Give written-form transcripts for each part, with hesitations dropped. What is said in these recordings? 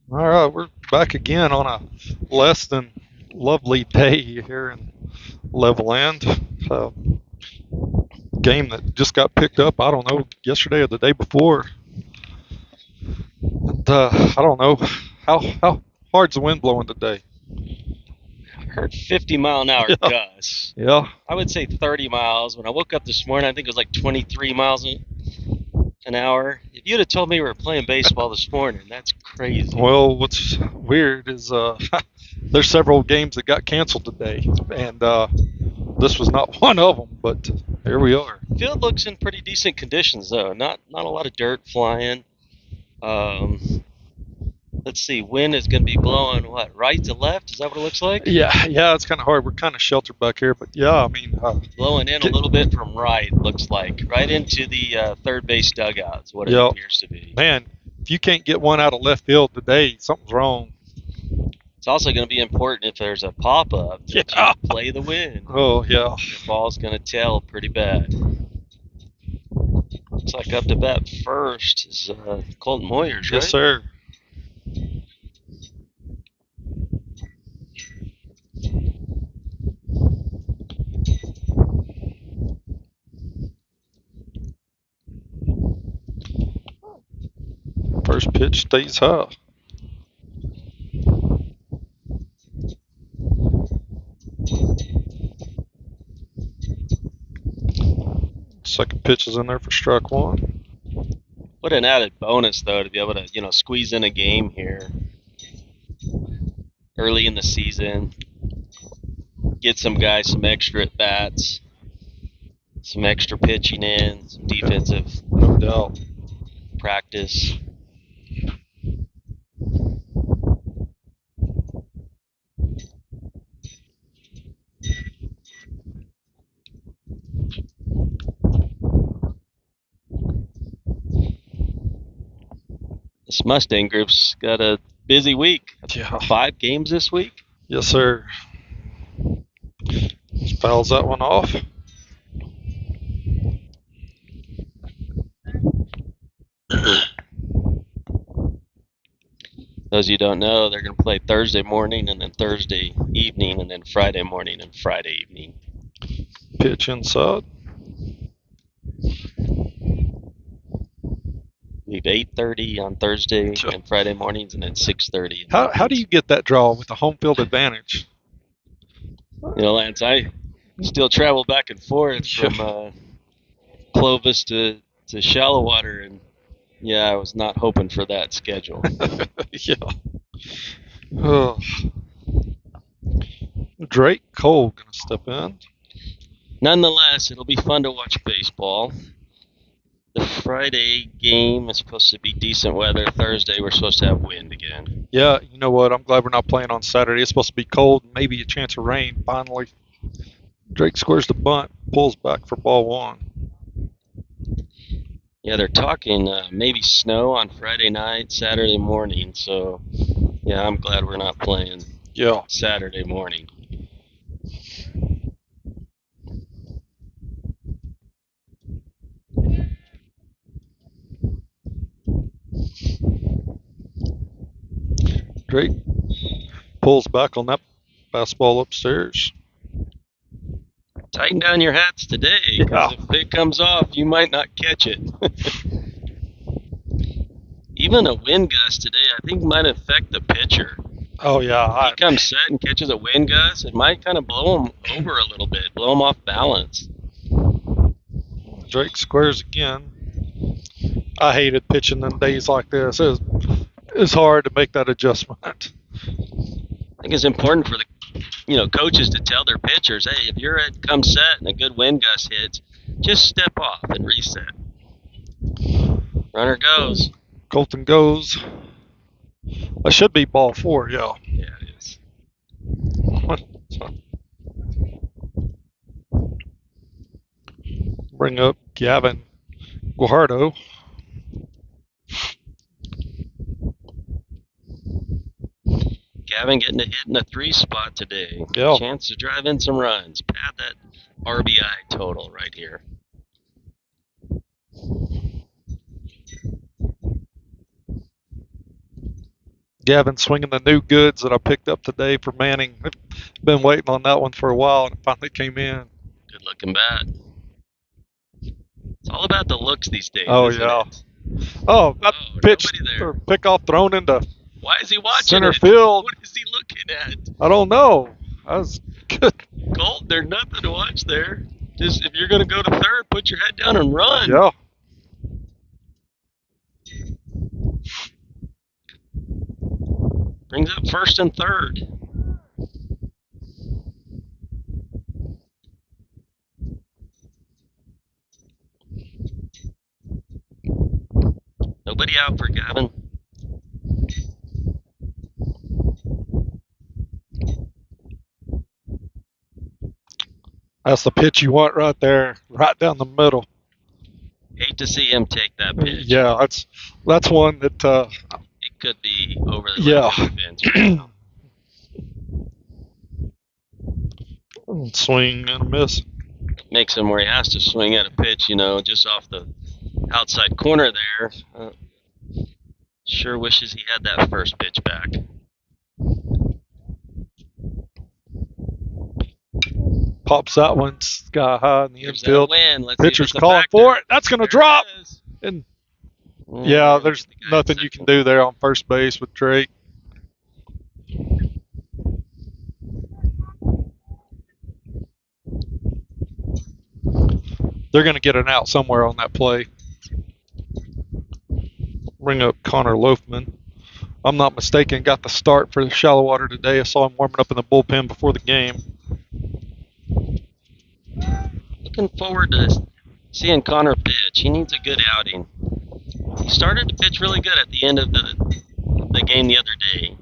All right, we're back again on a less than lovely day here in Levelland. Uh, Game that just got picked up, I don't know, yesterday or the day before. And I don't know how hard's the wind blowing today. I heard 50-mile-an-hour Yeah, gusts. yeah. I would say 30 miles. When I woke up this morning, I think it was like 23 miles an hour. If you'd have told me we were playing baseball this morning, that's crazy. Well, what's weird is there's several games that got canceled today, and this was not one of them. But here we are. Field looks in pretty decent conditions though. Not a lot of dirt flying. Um, let's see. Wind is going to be blowing what, right to left? Is that what it looks like? Yeah, it's kind of hard. We're kind of sheltered back here, but yeah, I mean, Blowing in a get, little bit from right. Looks like right into the third base dugout is what it yeah, appears to be. man, if you can't get one out of left field today, something's wrong. It's also going to be important if there's a pop up that Yeah. you play the wind. Oh yeah. Your ball's going to tail pretty bad. Looks like up to bat first is Colton Moyers, right? Yes, sir. First pitch stays high. Second pitch is in there for strike one. What an added bonus, though, to be able to squeeze in a game here early in the season, get some guys some extra at bats, some extra pitching in, some defensive No doubt. practice. This Mustang group's got a busy week. Yeah. 5 games this week. Yes, sir. Just fouls that one off. Those of you who don't know, they're going to play Thursday morning and then Thursday evening and then Friday morning and Friday evening. Pitch inside. Leave 8:30 on Thursday and Friday mornings, and then 6:30. How do you get that draw with the home field advantage? Lance, I still travel back and forth from Clovis to Shallow Water, and yeah, I was not hoping for that schedule. Yeah. Oh. Drake Cole gonna step in. Nonetheless, it'll be fun to watch baseball. The Friday game is supposed to be decent weather. Thursday, we're supposed to have wind again. Yeah, you know what? I'm glad we're not playing on Saturday. It's supposed to be cold, maybe a chance of rain. Finally, Drake squares the bunt, pulls back for ball one. Yeah, they're talking maybe snow on Friday night, Saturday morning. So, yeah, I'm glad we're not playing Saturday morning. Drake pulls back on that fastball upstairs. Tighten down your hats today, because if it comes off, you might not catch it. Even a wind gust today, I think, might affect the pitcher. Oh, yeah. If he comes set and catches a wind gust, it might kind of blow him over a little bit, blow him off balance. Drake squares again. I hated pitching in days like this. It's hard to make that adjustment. I think it's important for the coaches to tell their pitchers, hey, if you're at come set and a good wind gust hits, just step off and reset. Runner goes. Colton goes. That should be ball 4, yeah. Yeah, it is. Bring up Gavin Guajardo. Gavin getting a hit in the 3 spot today. Yeah. Chance to drive in some runs. Pad that RBI total right here. Gavin swinging the new goods that I picked up today for Manning. I've been waiting on that one for a while, and it finally came in. Good looking bat. It's all about the looks these days. Oh, isn't yeah. it? Oh, that pitch nobody there. or pickoff thrown into Why is he watching center it? field. What is he looking at? I don't know. That was good. Colt, there's nothing to watch there. Just if you're going to go to third, put your head down and run. Yeah. Brings up first and third. Nobody out for Gavin. That's the pitch you want right there, right down the middle. Hate to see him take that pitch. Yeah, that's one that. It could be over the Yeah. defense right now. Swing and a miss. Makes him where he has to swing at a pitch, just off the outside corner there. Sure wishes he had that first pitch back. Pops that one sky high in the Here's infield. that win. Let's Pitcher's see if it's a calling factor. for it. That's going to There drop. it is. And yeah, there's The guy nothing at you can second. do there on first base with Drake. They're going to get an out somewhere on that play. Bring up Connor Loafman. I'm not mistaken, got the start for the shallow water today. I saw him warming up in the bullpen before the game. Looking forward to seeing Connor pitch. He needs a good outing. He started to pitch really good at the end of the game the other day.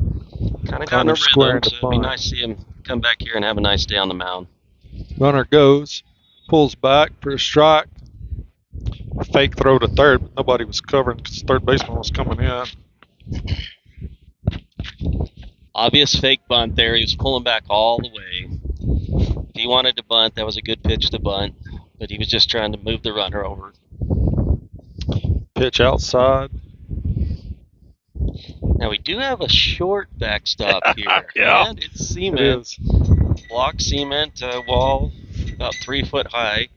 Kind of got in a Connor squaring rhythm, the so it'd be bunt. nice to see him come back here and have a nice day on the mound. Runner goes, pulls back for a strike. Fake throw to third, but nobody was covering because the third baseman was coming in. Obvious fake bunt there. He was pulling back all the way. If he wanted to bunt, that was a good pitch to bunt, but he was just trying to move the runner over. Pitch outside. Now we do have a short backstop here. Yeah, and it's It cement. is. Block cement wall about 3 foot high.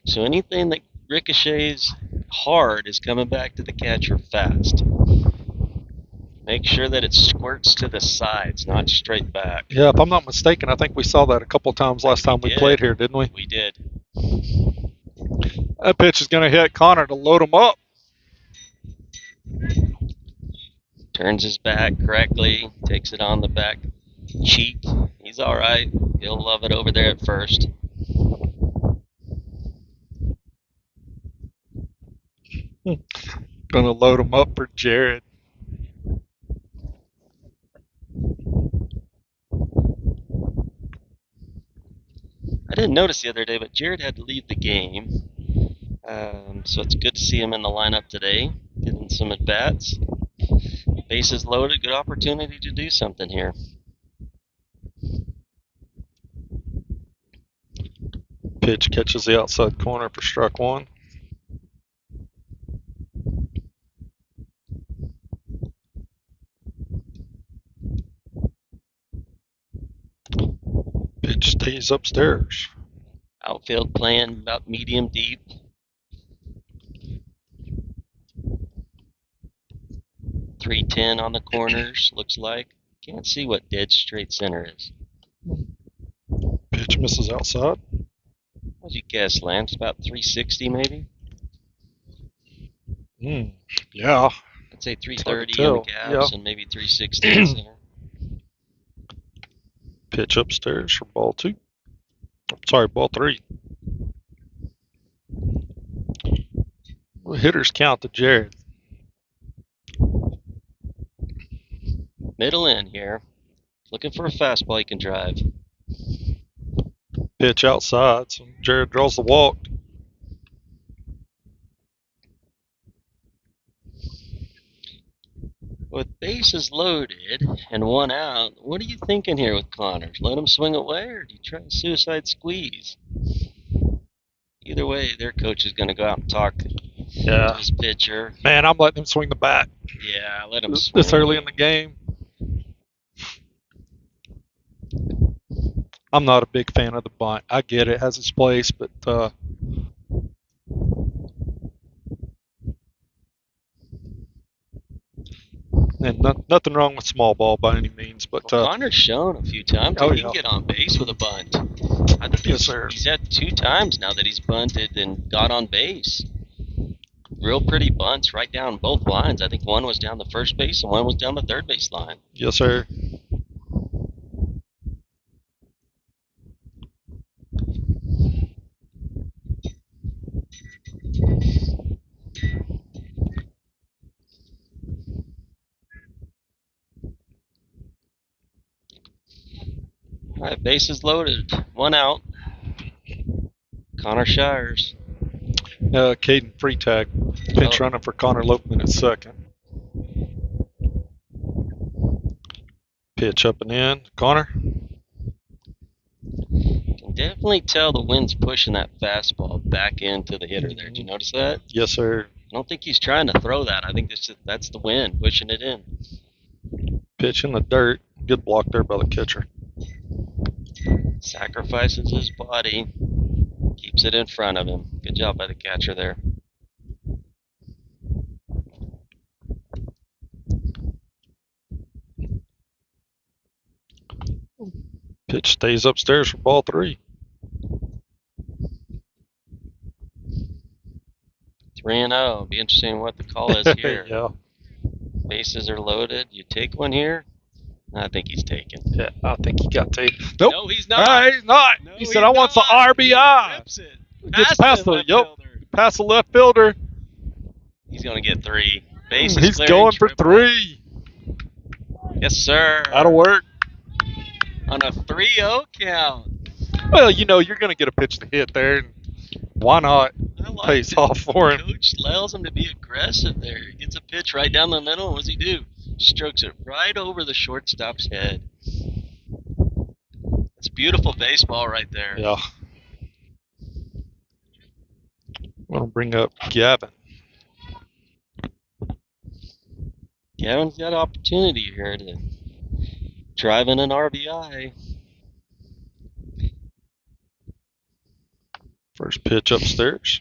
So anything that ricochets hard is coming back to the catcher fast. Make sure that it squirts to the sides, not straight back. Yeah, if I'm not mistaken, I think we saw that a couple times last time we did. played here, didn't we? We did. That pitch is going to hit Connor to load him up. Turns his back correctly, takes it on the back cheek. He's all right. He'll love it over there at first. Going to load him up for Jared. I didn't notice the other day, but Jared had to leave the game. So it's good to see him in the lineup today, getting some at-bats. Bases loaded, good opportunity to do something here. Pitch catches the outside corner for strike one. Pitch stays upstairs. Outfield playing about medium deep. .310 on the corners, looks like. Can't see what dead straight center is. Pitch misses outside. What'd you guess, Lance? About 360 maybe? Yeah. I'd say hard to 330 in the tell. gaps and maybe 360 in the center. Pitch upstairs for ball two. Sorry, ball three. Hitters count to Jared. Middle in here. Looking for a fastball he can drive. Pitch outside, so Jared draws the walk. With bases loaded and one out, what are you thinking here with Connors? Let him swing away, or do you try a suicide squeeze? Either way, their coach is going to go out and talk to his pitcher. Man, I'm letting him swing the bat Yeah, let him swing. this early in the game. I'm not a big fan of the bunt. I get it has its place, but and nothing wrong with small ball by any means. But Well, Connor's shown a few times oh, that he yeah. can get on base with a bunt. I think Yes, sir. he's had 2 times now that he's bunted and got on base. Real pretty bunts right down both lines. I think one was down the first base and one was down the third base line. Yes, sir. All right, bases loaded. 1 out. Connor Shires. Caden Freetag, pinch running for Connor Lopeman at second. Pitch up and in. Connor. Can definitely tell the wind's pushing that fastball back into the hitter there. Did you notice that? Yes, sir. I don't think he's trying to throw that. I think that's the wind pushing it in. Pitch in the dirt. Good block there by the catcher. Sacrifices his body. Keeps it in front of him. Good job by the catcher there. Pitch stays upstairs for ball 3. 3-0. Be interesting what the call is here. Yeah. Bases are loaded. You take one here? I think he's taken. Yeah, I think he got taken. Nope. No, he's not. He's not. No, he said, I want some RBI. He rips it. Gets past the left fielder. past the left fielder. He's going to get 3. Bases He's clearing, going for triple. 3. Yes, sir. That'll work. On a 3-0 count. Well, you know, you're going to get a pitch to hit there. And why not? I like Pays it. off for him. Coach allows him to be aggressive there. He gets a pitch right down the middle, and what does he do? Strokes it right over the shortstop's head. It's beautiful baseball right there. Yeah. I'm going to bring up Gavin. Gavin's got opportunity here to drive in an RBI. First pitch upstairs.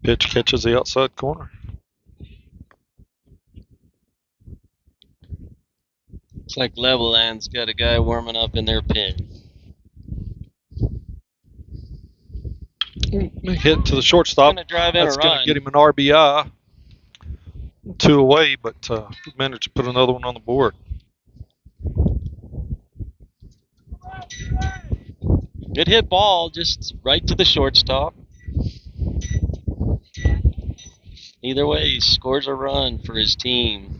Pitch catches the outside corner. Looks like Levelland's got a guy warming up in their pen. Hit to the shortstop. Gonna drive in That's a going run. to get him an RBI. 2 away, but we managed to put another one on the board. Good hit ball, just right to the shortstop. Either way, he scores a run for his team.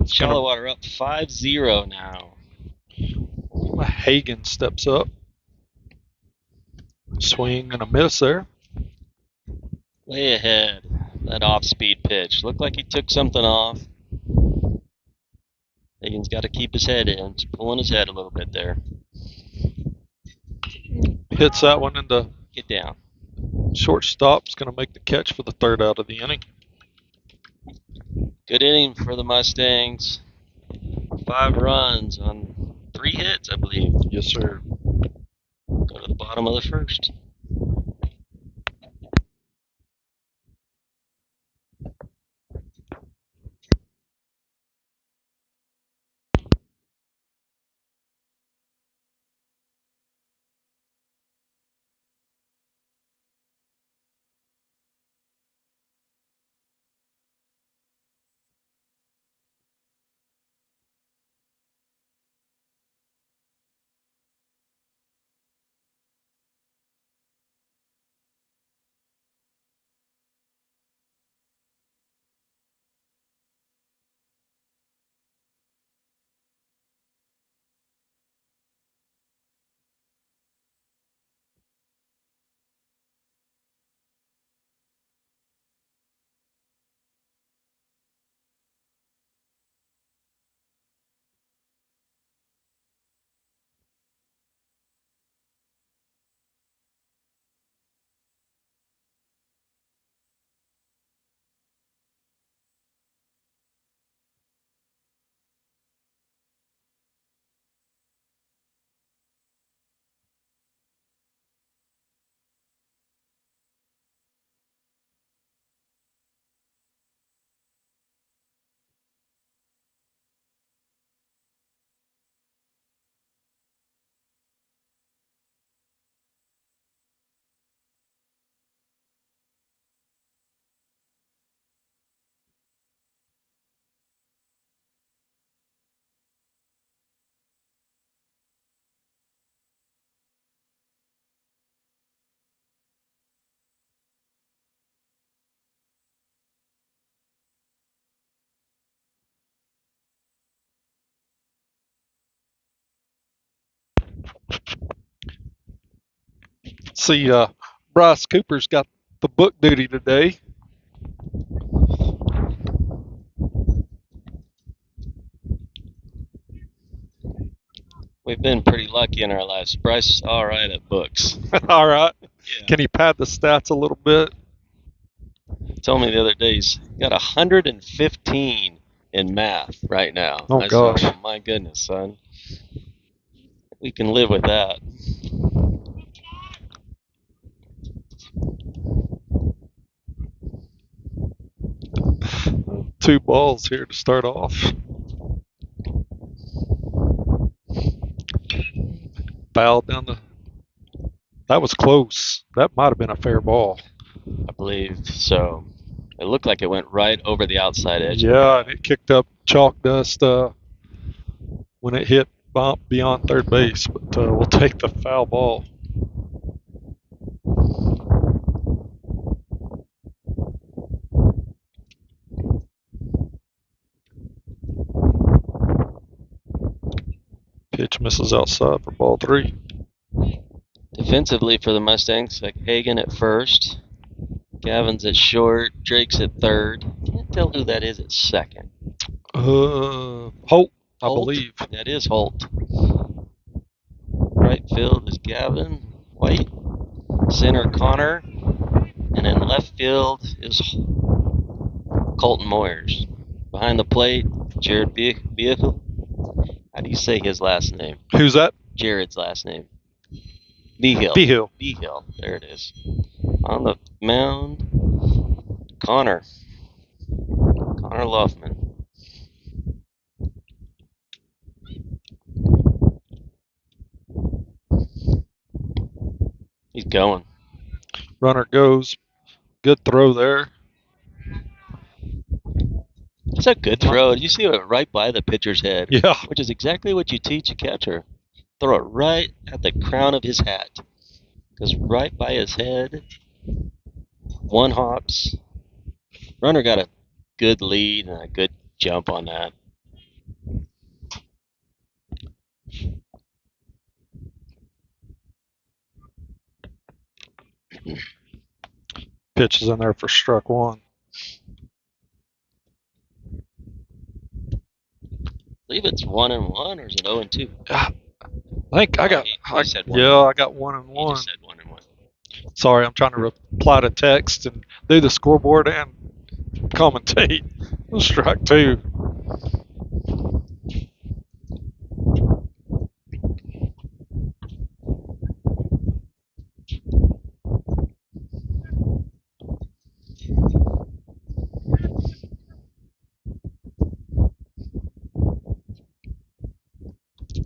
Shallowater up 5-0 now. Hagen steps up. Swing and a miss there. Way ahead. That off-speed pitch. Looked like he took something off. Hagen's got to keep his head in. He's pulling his head a little bit there. Hits that one into Get down. shortstop. Is going to make the catch for the 3rd out of the inning. Good inning for the Mustangs. 5 runs on 3 hits, I believe. Yes, sir. Go to the bottom of the 1st. See, Bryce Cooper's got the book duty today. We've been pretty lucky in our lives. Bryce is all right at books. All right. Yeah. Can he pad the stats a little bit? He told me the other day he's got 115 in math right now. Oh, I gosh. said, oh, my goodness, son. We can live with that. Two balls here to start off. Foul down the. That was close. That might have been a fair ball. I believe so. It looked like it went right over the outside edge. Yeah, and it kicked up chalk dust when it hit beyond third base. But we'll take the foul ball. Pitch misses outside for ball 3. Defensively for the Mustangs, like Hagan at first, Gavin's at short, Drake's at third. Can't tell who that is at second. Holt, I believe. That is Holt. Right field is Gavin White. Center Connor. And in left field is Colton Moyers. Behind the plate, Jared Beahill. How do you say his last name? Who's that? Jared's last name. Beahill. Beahill. There it is. On the mound, Connor Loffman. He's going. Runner goes. Good throw there. It's a good throw. You see it right by the pitcher's head. Yeah. Which is exactly what you teach a catcher. Throw it right at the crown of his hat. Goes right by his head. One hops. Runner got a good lead and a good jump on that. Pitch is in there for strike 1. I believe it's 1-1, or is it 0-2? I think I got. He said 1-1. Yeah, I got 1-1. He just said 1-1. Sorry, I'm trying to reply to text and do the scoreboard and commentate. Strike 2.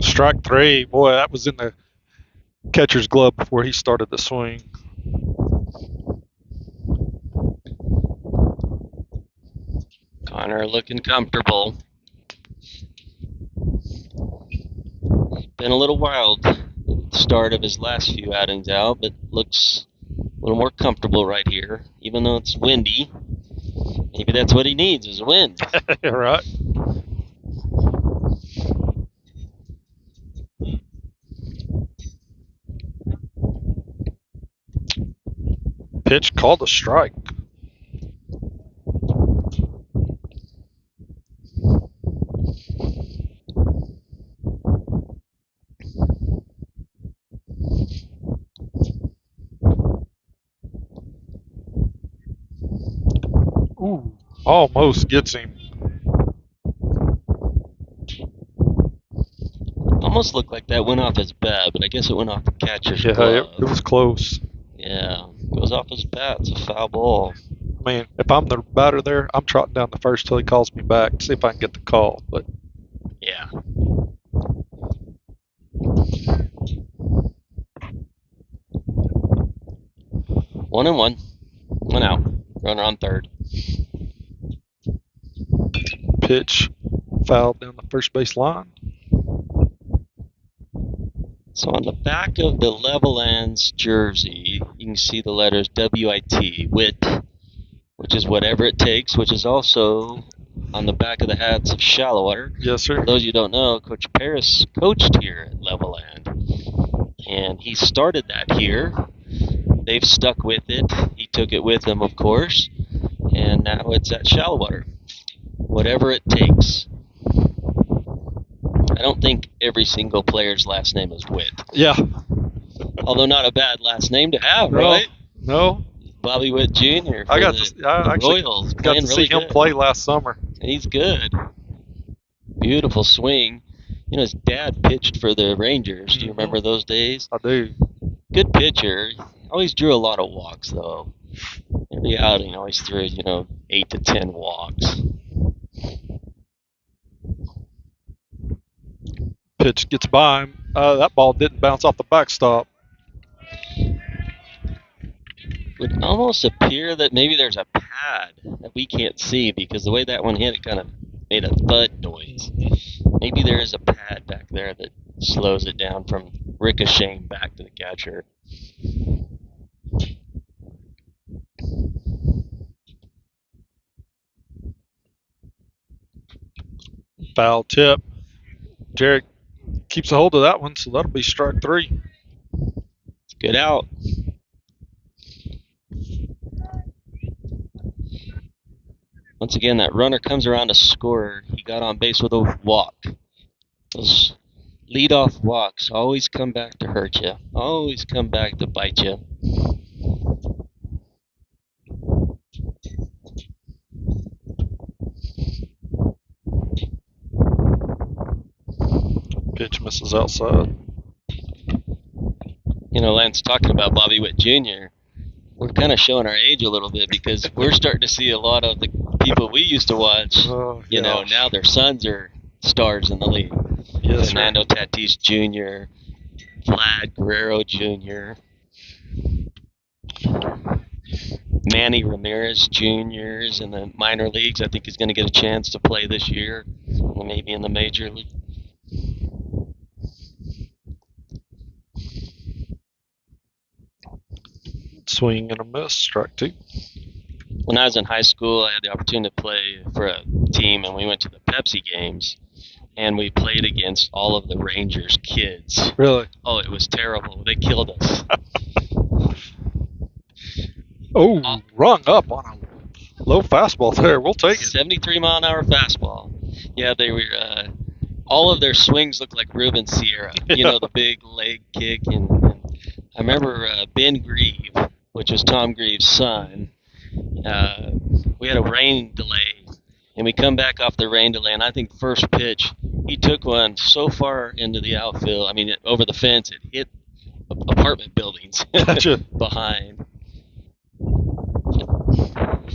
Strike 3. Boy, that was in the catcher's glove before he started the swing. Connor looking comfortable. Been a little wild start of his last few outings out, but looks a little more comfortable right here, even though it's windy. Maybe that's what he needs, is wind. Right. Pitch called a strike. Ooh, almost gets him. Almost looked like that went off his bat, but I guess it went off the catcher's Yeah, glove. it was close. Yeah, goes off his bat. It's a foul ball. I mean, if I'm the batter there, I'm trotting down the first till he calls me back to see if I can get the call. But yeah. One and one. One out. Runner on third. pitch fouled down the first base line. So on the back of the Levelland's jersey, you can see the letters WIT, WIT, which is whatever it takes, which is also on the back of the hats of Shallowater. Yes, sir. For those you don't know, Coach Paris coached here at Levelland, and he started that here they've stuck with it. He took it with him, of course, and now it's at shallow water. Whatever it takes. I don't think every single player's last name is Witt. Yeah. Although not a bad last name to have, No, right? No. Bobby Witt Jr. I actually Royals. got to see him play last summer. He's good. Beautiful swing. You know, his dad pitched for the Rangers. Do you remember those days? I do. Good pitcher. Always drew a lot of walks, though. Every outing always threw, 8 to 10 walks. Pitch gets by him. That ball didn't bounce off the backstop. Would almost appear that maybe there's a pad that we can't see because the way that one hit, it kind of made a thud noise. Maybe there is a pad back there that slows it down from ricocheting back to the catcher. Foul tip. Jarek keeps a hold of that one, so that'll be strike 3. It's good out. Once again, that runner comes around to score. He got on base with a walk. Those leadoff walks always come back to hurt you. Always come back to bite you. Pitch misses outside. Lance, talking about Bobby Witt Jr., we're kind of showing our age a little bit because we're starting to see a lot of the people we used to watch. Now their sons are stars in the league. Yes, Fernando Tatis Jr., Vlad Guerrero Jr., Manny Ramirez Jr. is in the minor leagues. I think he's going to get a chance to play this year, maybe in the major league. Swing and a miss, strike 2. When I was in high school, I had the opportunity to play for a team, and we went to the Pepsi games, and we played against all of the Rangers kids. Really? Oh, it was terrible. They killed us. Rung up on a low fastball there. We'll take it. 73-mile-an-hour fastball. Yeah, they were. All of their swings looked like Ruben Sierra. The big leg kick, and I remember Ben Grieve, which was Tom Grieve's son. We had a rain delay, and we come back off the rain delay, and I think first pitch, he took one so far into the outfield, over the fence, it hit apartment buildings behind.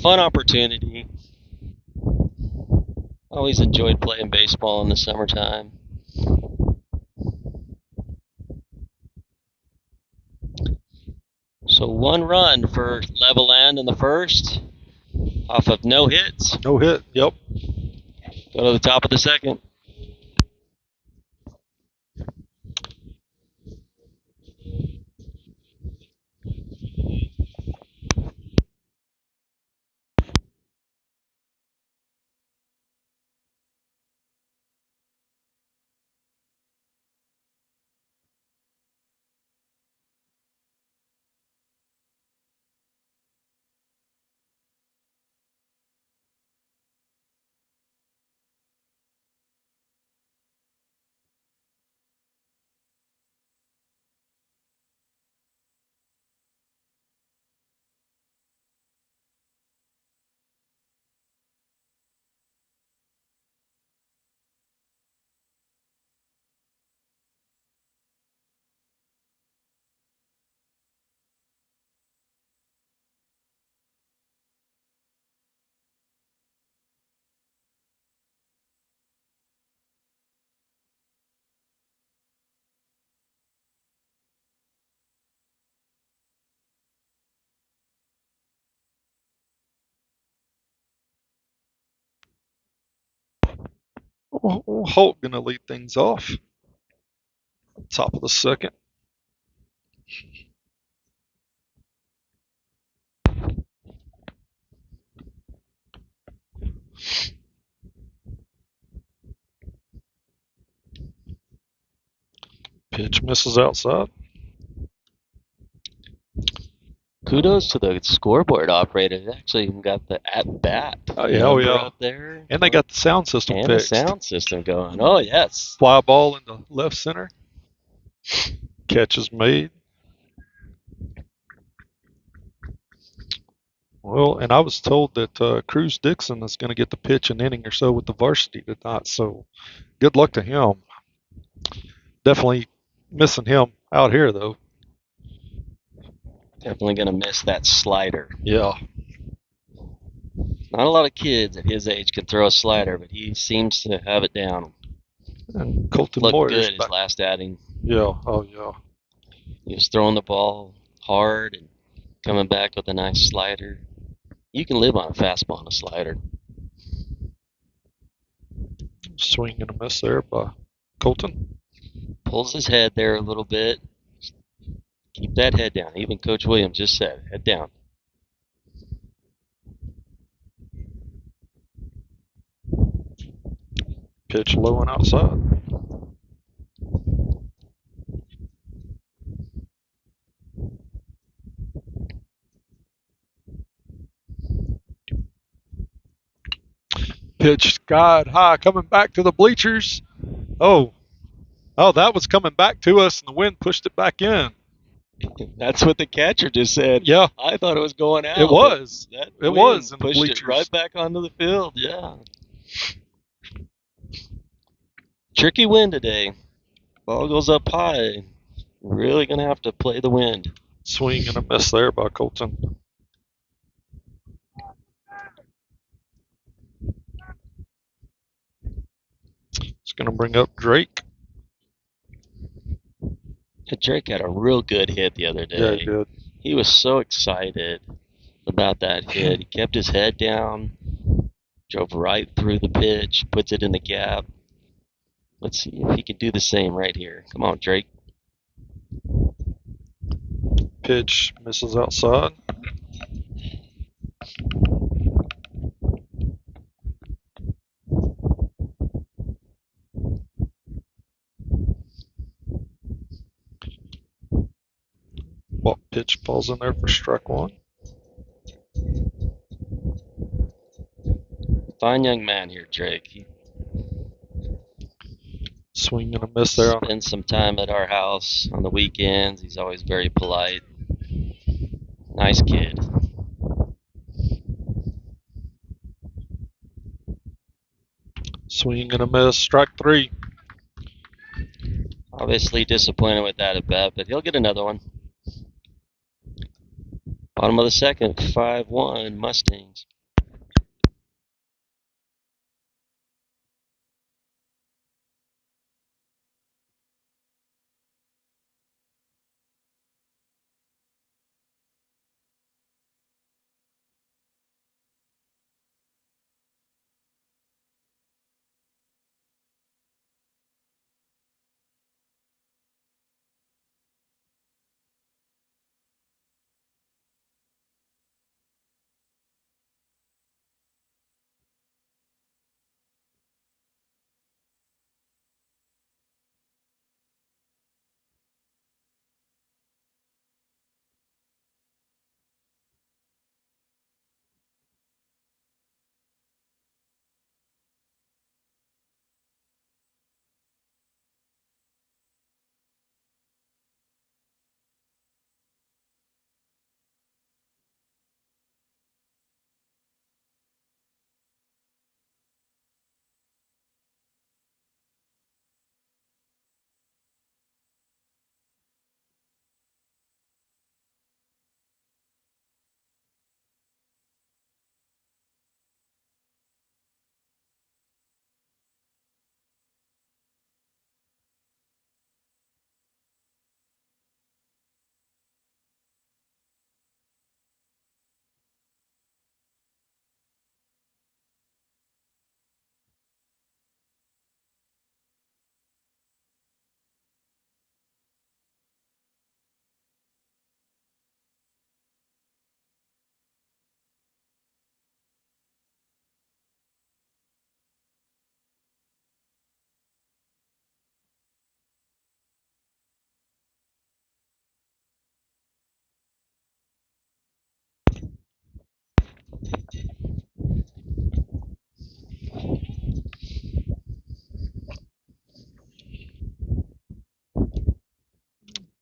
Fun opportunity. Always enjoyed playing baseball in the summertime. So 1 run for Levelland in the first, off of no hits. No hit, yep. Go to the top of the second. Holt going to lead things off. Top of the second. Pitch misses outside. kudos to the scoreboard operator. They actually even got the at-bat number up there. And they got the sound system and fixed. the sound system going. Oh, yes. Fly ball into left center. Catch is made. Well, and I was told that Cruz Dixon is going to get to pitch an inning or so with the varsity tonight, so good luck to him. Definitely missing him out here, though. Definitely going to miss that slider. Yeah. Not a lot of kids at his age can throw a slider, but he seems to have it down. And Colton Looked Moyer's good his last outing. Yeah, oh yeah. He was throwing the ball hard and coming back with a nice slider. You can live on a fastball and a slider. Swing and a miss there by Colton. Pulls his head there a little bit. Keep that head down. Even Coach Williams just said, head down. Pitch low and outside. Pitch sky high, coming back to the bleachers. Oh, that was coming back to us, and the wind pushed it back in. That's what the catcher just said. Yeah. I thought it was going out. It was. It was in the pushed bleachers. It right back onto the field. Yeah. Tricky wind today. Ball goes up high. Really going to have to play the wind. Swing and a miss there by Colton. It's going to bring up Drake. Drake had a real good hit the other day. Yeah, he did. He was so excited about that hit. He kept his head down, drove right through the pitch, puts it in the gap. Let's see if he can do the same right here. Come on, Drake. Pitch misses outside. Well, pitch falls in there for strike one. Fine young man here, Drake. He Swing and a miss there. spends some time at our house on the weekends. He's always very polite. Nice kid. Swing and a miss. Strike three. Obviously disappointed with that at bat, but he'll get another one. Bottom of the second, 5-1 Mustangs.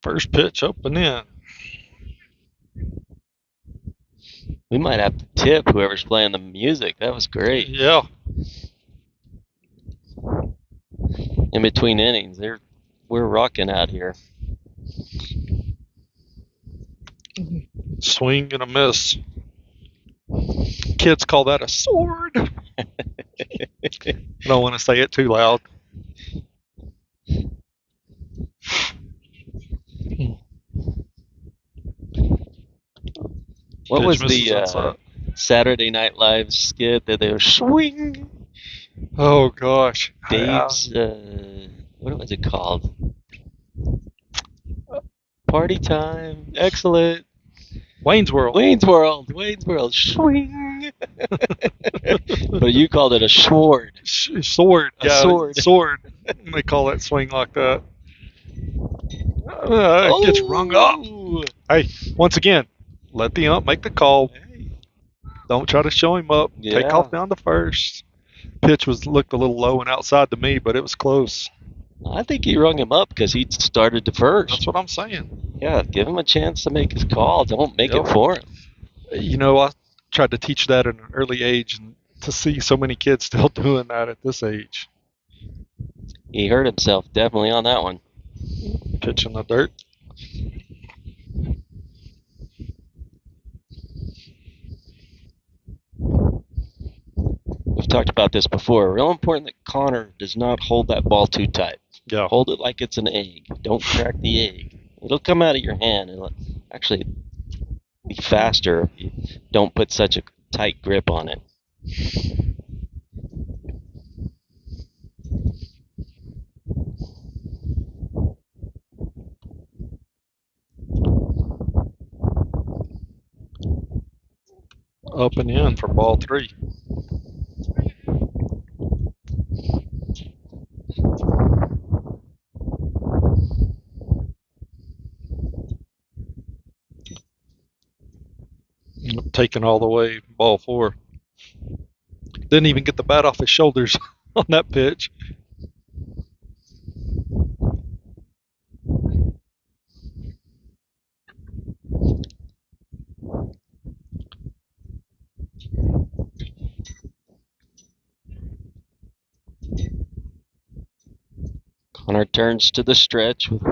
First pitch up and in. We might have to tip whoever's playing the music. That was great. Yeah. In between innings, we're rocking out here. Swing and a miss. Kids call that a sword. I don't want to say it too loud. What Pitch was misses the outside. Saturday Night Live skit that they were swing? Oh gosh. Dave's, what was it called? Party time. Excellent. Wayne's World. Wayne's World. Swing. But you called it a sword. Sword. A Yeah, sword. sword. They call that swing like that. It gets rung up. Hey, once again, let the ump make the call. Don't try to show him up. Yeah. Take off down to first. Pitch looked a little low and outside to me, but it was close. I think he rung him up because he started to first. That's what I'm saying. Yeah, give him a chance to make his call. Don't make it for him. You know, I tried to teach that at an early age, and to see so many kids still doing that at this age. He hurt himself definitely on that one. Pitch in the dirt. We've talked about this before. Real important that Connor does not hold that ball too tight. Yeah. Hold it like it's an egg. Don't crack the egg. It'll come out of your hand. It'll actually be faster if you don't put such a tight grip on it. Up and in for ball 3. Taken all the way, ball 4. Didn't even get the bat off his shoulders on that pitch. Connor turns to the stretch with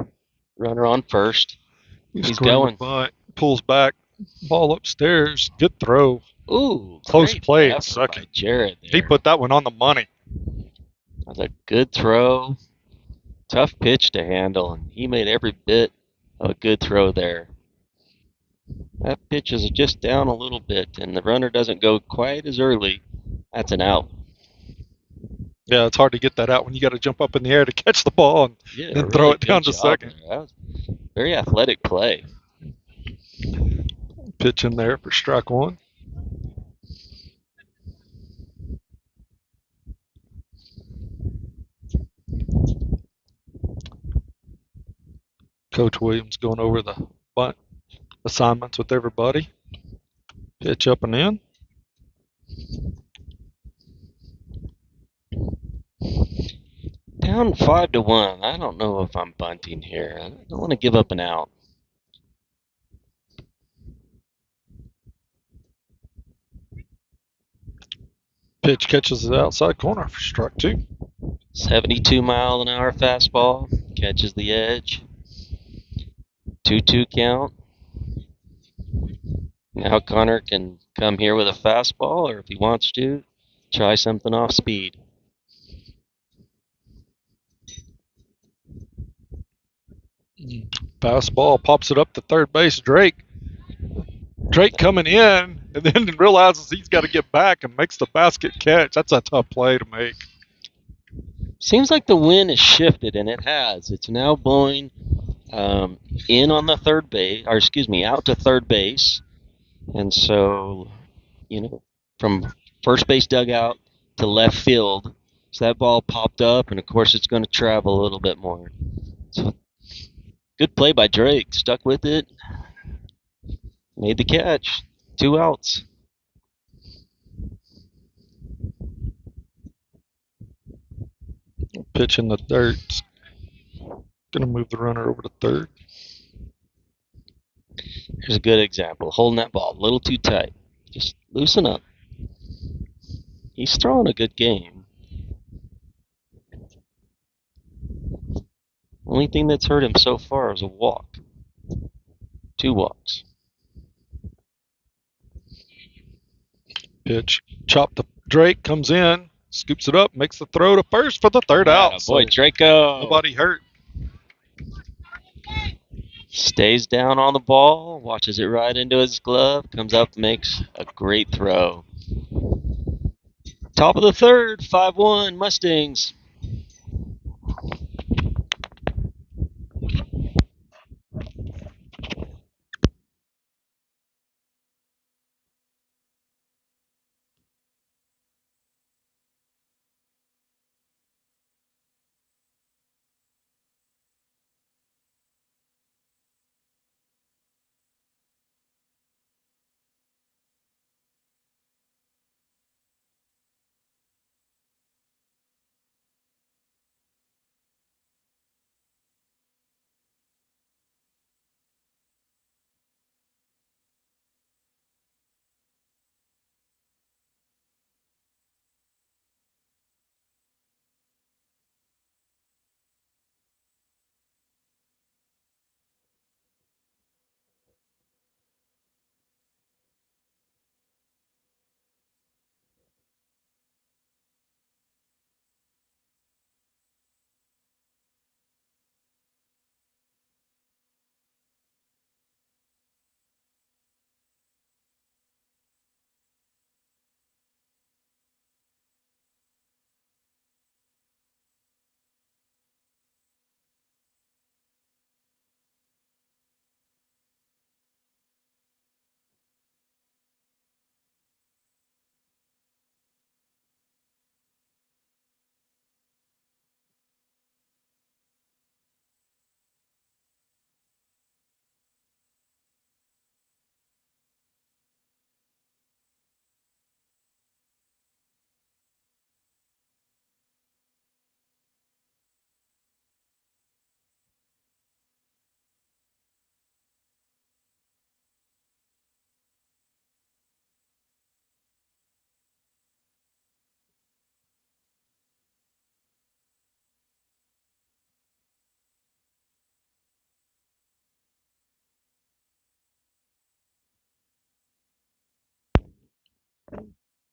runner on first. He's going. going. Pulls back. Ball upstairs. Good throw. Ooh, close great play at effort second. by Jared there. He put that one on the money. That was a good throw. Tough pitch to handle, and he made every bit of a good throw there. That pitch is just down a little bit, and the runner doesn't go quite as early. That's an out. Yeah, it's hard to get that out when you got to jump up in the air to catch the ball and then throw it down to second. There. That was very athletic play. Pitch in there for strike 1. Coach Williams going over the bunt assignments with everybody. Pitch up and in. Down 5-1. I don't know if I'm bunting here. I don't want to give up an out. Pitch catches the outside corner for strike 2. 72-mile-an-hour fastball. Catches the edge. 2-2 count. Now Connor can come here with a fastball, or if he wants to, try something off speed. Fastball pops it up to third base. Drake coming in and then realizes he's got to get back and makes the basket catch. That's a tough play to make. Seems like the wind has shifted, and it has. It's now blowing in on the third base, or excuse me, out to third base. And so, from first base dugout to left field. So that ball popped up, and of course it's going to travel a little bit more. So good play by Drake. Stuck with it. Made the catch. 2 outs. Pitch in the dirt. Going to move the runner over to third. Here's a good example. Holding that ball a little too tight. Just loosen up. He's throwing a good game. Only thing that's hurt him so far is a walk. 2 walks. Pitch. Chop to Drake, comes in, scoops it up, makes the throw to first for the third out. Boy, So Draco. nobody hurt. Stays down on the ball, watches it right into his glove, comes up, makes a great throw. Top of the third, 5-1 Mustangs.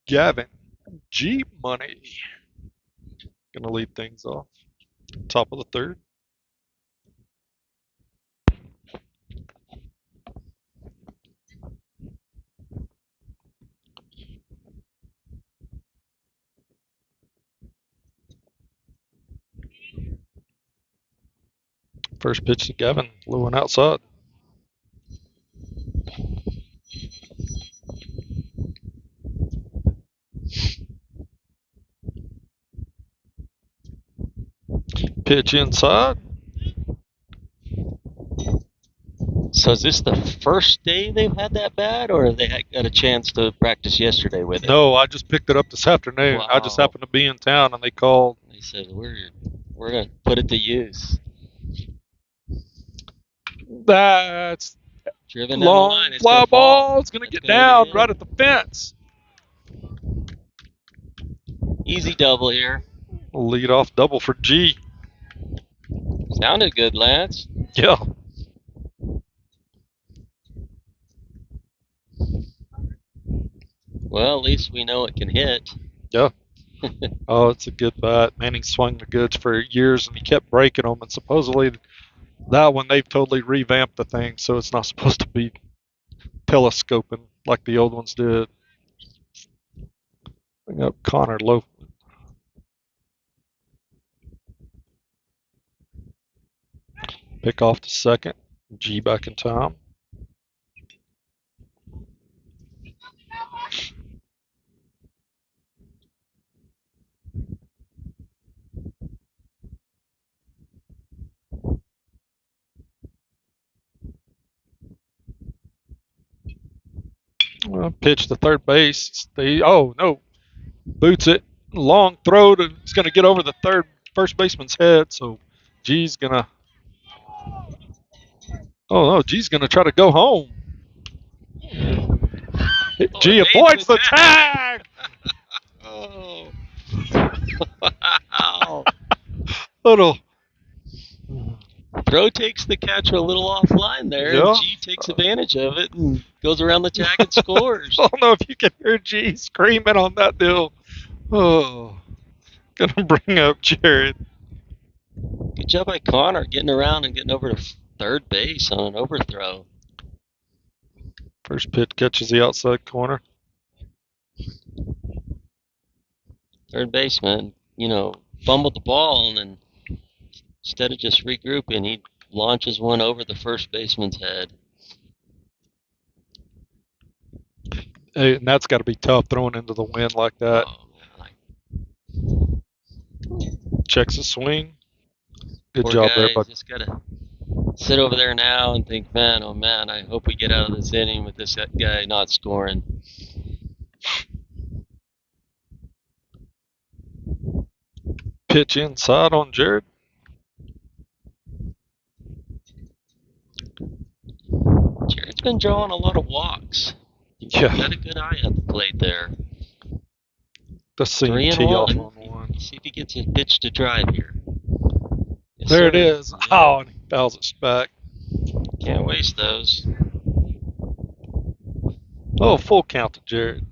Gavin, G Money, gonna lead things off. Top of the third. First pitch to Gavin, low and outside. Pitch inside. So is this the first day they've had that bad, or they got a chance to practice yesterday with it? No, I just picked it up this afternoon. I just Wow. happened to be in town and they called. They said we're gonna put it to use. That's Driven down the long line. It's fly gonna fall. ball. It's gonna That's get gonna down get right in. at the fence. Easy double here. Lead off double for G. Sounded good, Lance. Yeah. Well, at least we know it can hit. Yeah. Oh, it's a good bat. Manning swung the goods for years and he kept breaking them. And supposedly that one, they've totally revamped the thing, so it's not supposed to be telescoping like the old ones did. Bring up Connor Loaf. Pick off the second. G back in time. Pitch to third base. Oh no, boots it. Long throw to. It's going to get over the first baseman's head. So G's gonna. Oh no, G's gonna try to go home. G avoids the tag. Oh. Wow. Little. Throw takes the catcher a little offline there, Yeah. and G takes advantage of it and goes around the tag and scores. I don't know if you can hear G screaming on that deal. Oh, gonna bring up Jared. Good job by Connor getting around and getting over to third base on an overthrow. First pitch catches the outside corner. Third baseman, fumbled the ball, and then instead of just regrouping, he launches one over the first baseman's head. Hey, and that's got to be tough throwing into the wind like that. Oh, man. Checks the swing. Good Poor job guy, there, bud. just got to sit over there now and think, man, oh man, I hope we get out of this inning with this guy not scoring. Pitch inside on Jared. Jared's been drawing a lot of walks. Yeah. Got a good eye at the plate there. Let's see 3 him tee off and on 1. one. See if he gets a pitch to drive here. Yes, There sir. it is. Yeah. Oh, and he fouls it back. Can't waste those. Oh, full count to Jared.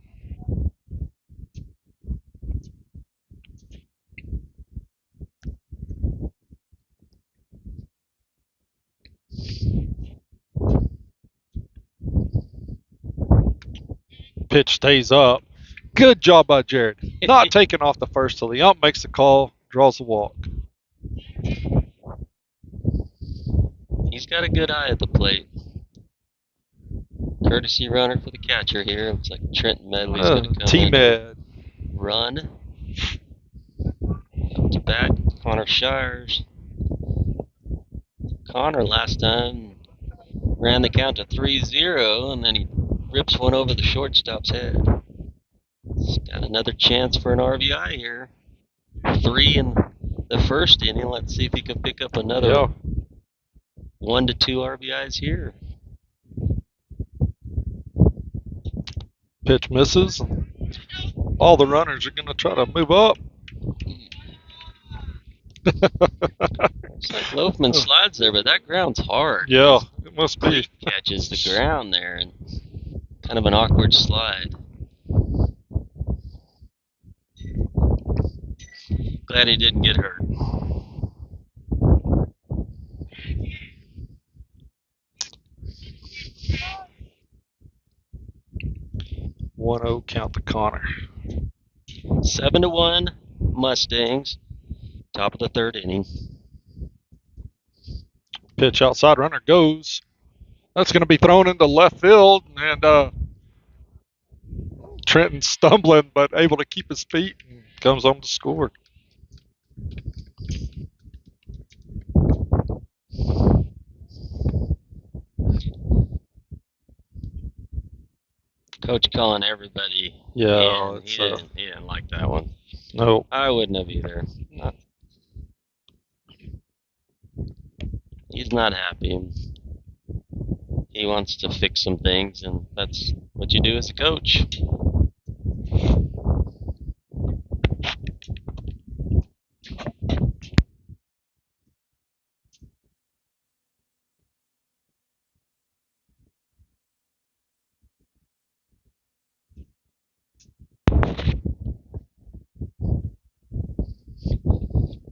Pitch stays up. Good job by Jared. Not taking off the first till the ump makes the call, draws the walk. He's got a good eye at the plate. Courtesy runner for the catcher here. Looks like Trent Medley's going to come in. T-Med. Run. Up to bat, Connor Shires. Connor last time ran the count to 3-0, and then he rips one over the shortstop's head. He's got another chance for an RBI here. 3 in the first inning. Let's see if he can pick up another 1 to 2 RBIs here. Pitch misses. All the runners are going to try to move up. Looks like Loafman slides there, but that ground's hard. Yeah, it must be. Catches the ground there, and kind of an awkward slide. Glad he didn't get hurt. One-oh count to Connor. 7-1 Mustangs. Top of the third inning. Pitch outside, runner goes. That's going to be thrown into left field, and Trenton stumbling but able to keep his feet and comes home to score. Coach calling everybody. Yeah, He didn't like that one. No. I wouldn't have either. He's not happy. He wants to fix some things, and that's what you do as a coach.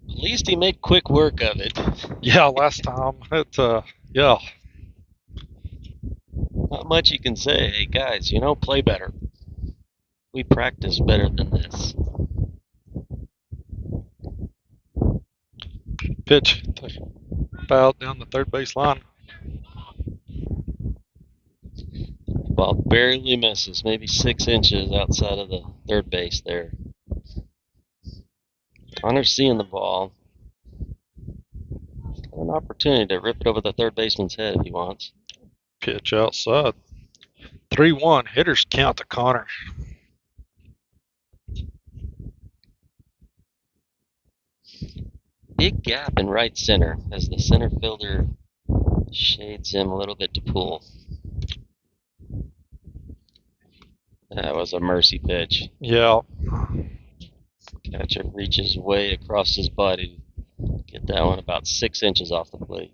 At least he made quick work of it. Yeah, last time. Yeah. Not much you can say. Hey, guys, play better. We practice better than this. Pitch. Fouled down the third base line. Ball barely misses, maybe 6 inches outside of the third base there. Connor's seeing the ball. Got an opportunity to rip it over the third baseman's head if he wants. Pitch outside. 3-1. Hitters count to Connor. Big gap in right center as the center fielder shades him a little bit to pull. That was a mercy pitch. Yeah. Catcher reaches way across his body. Get that one about 6 inches off the plate.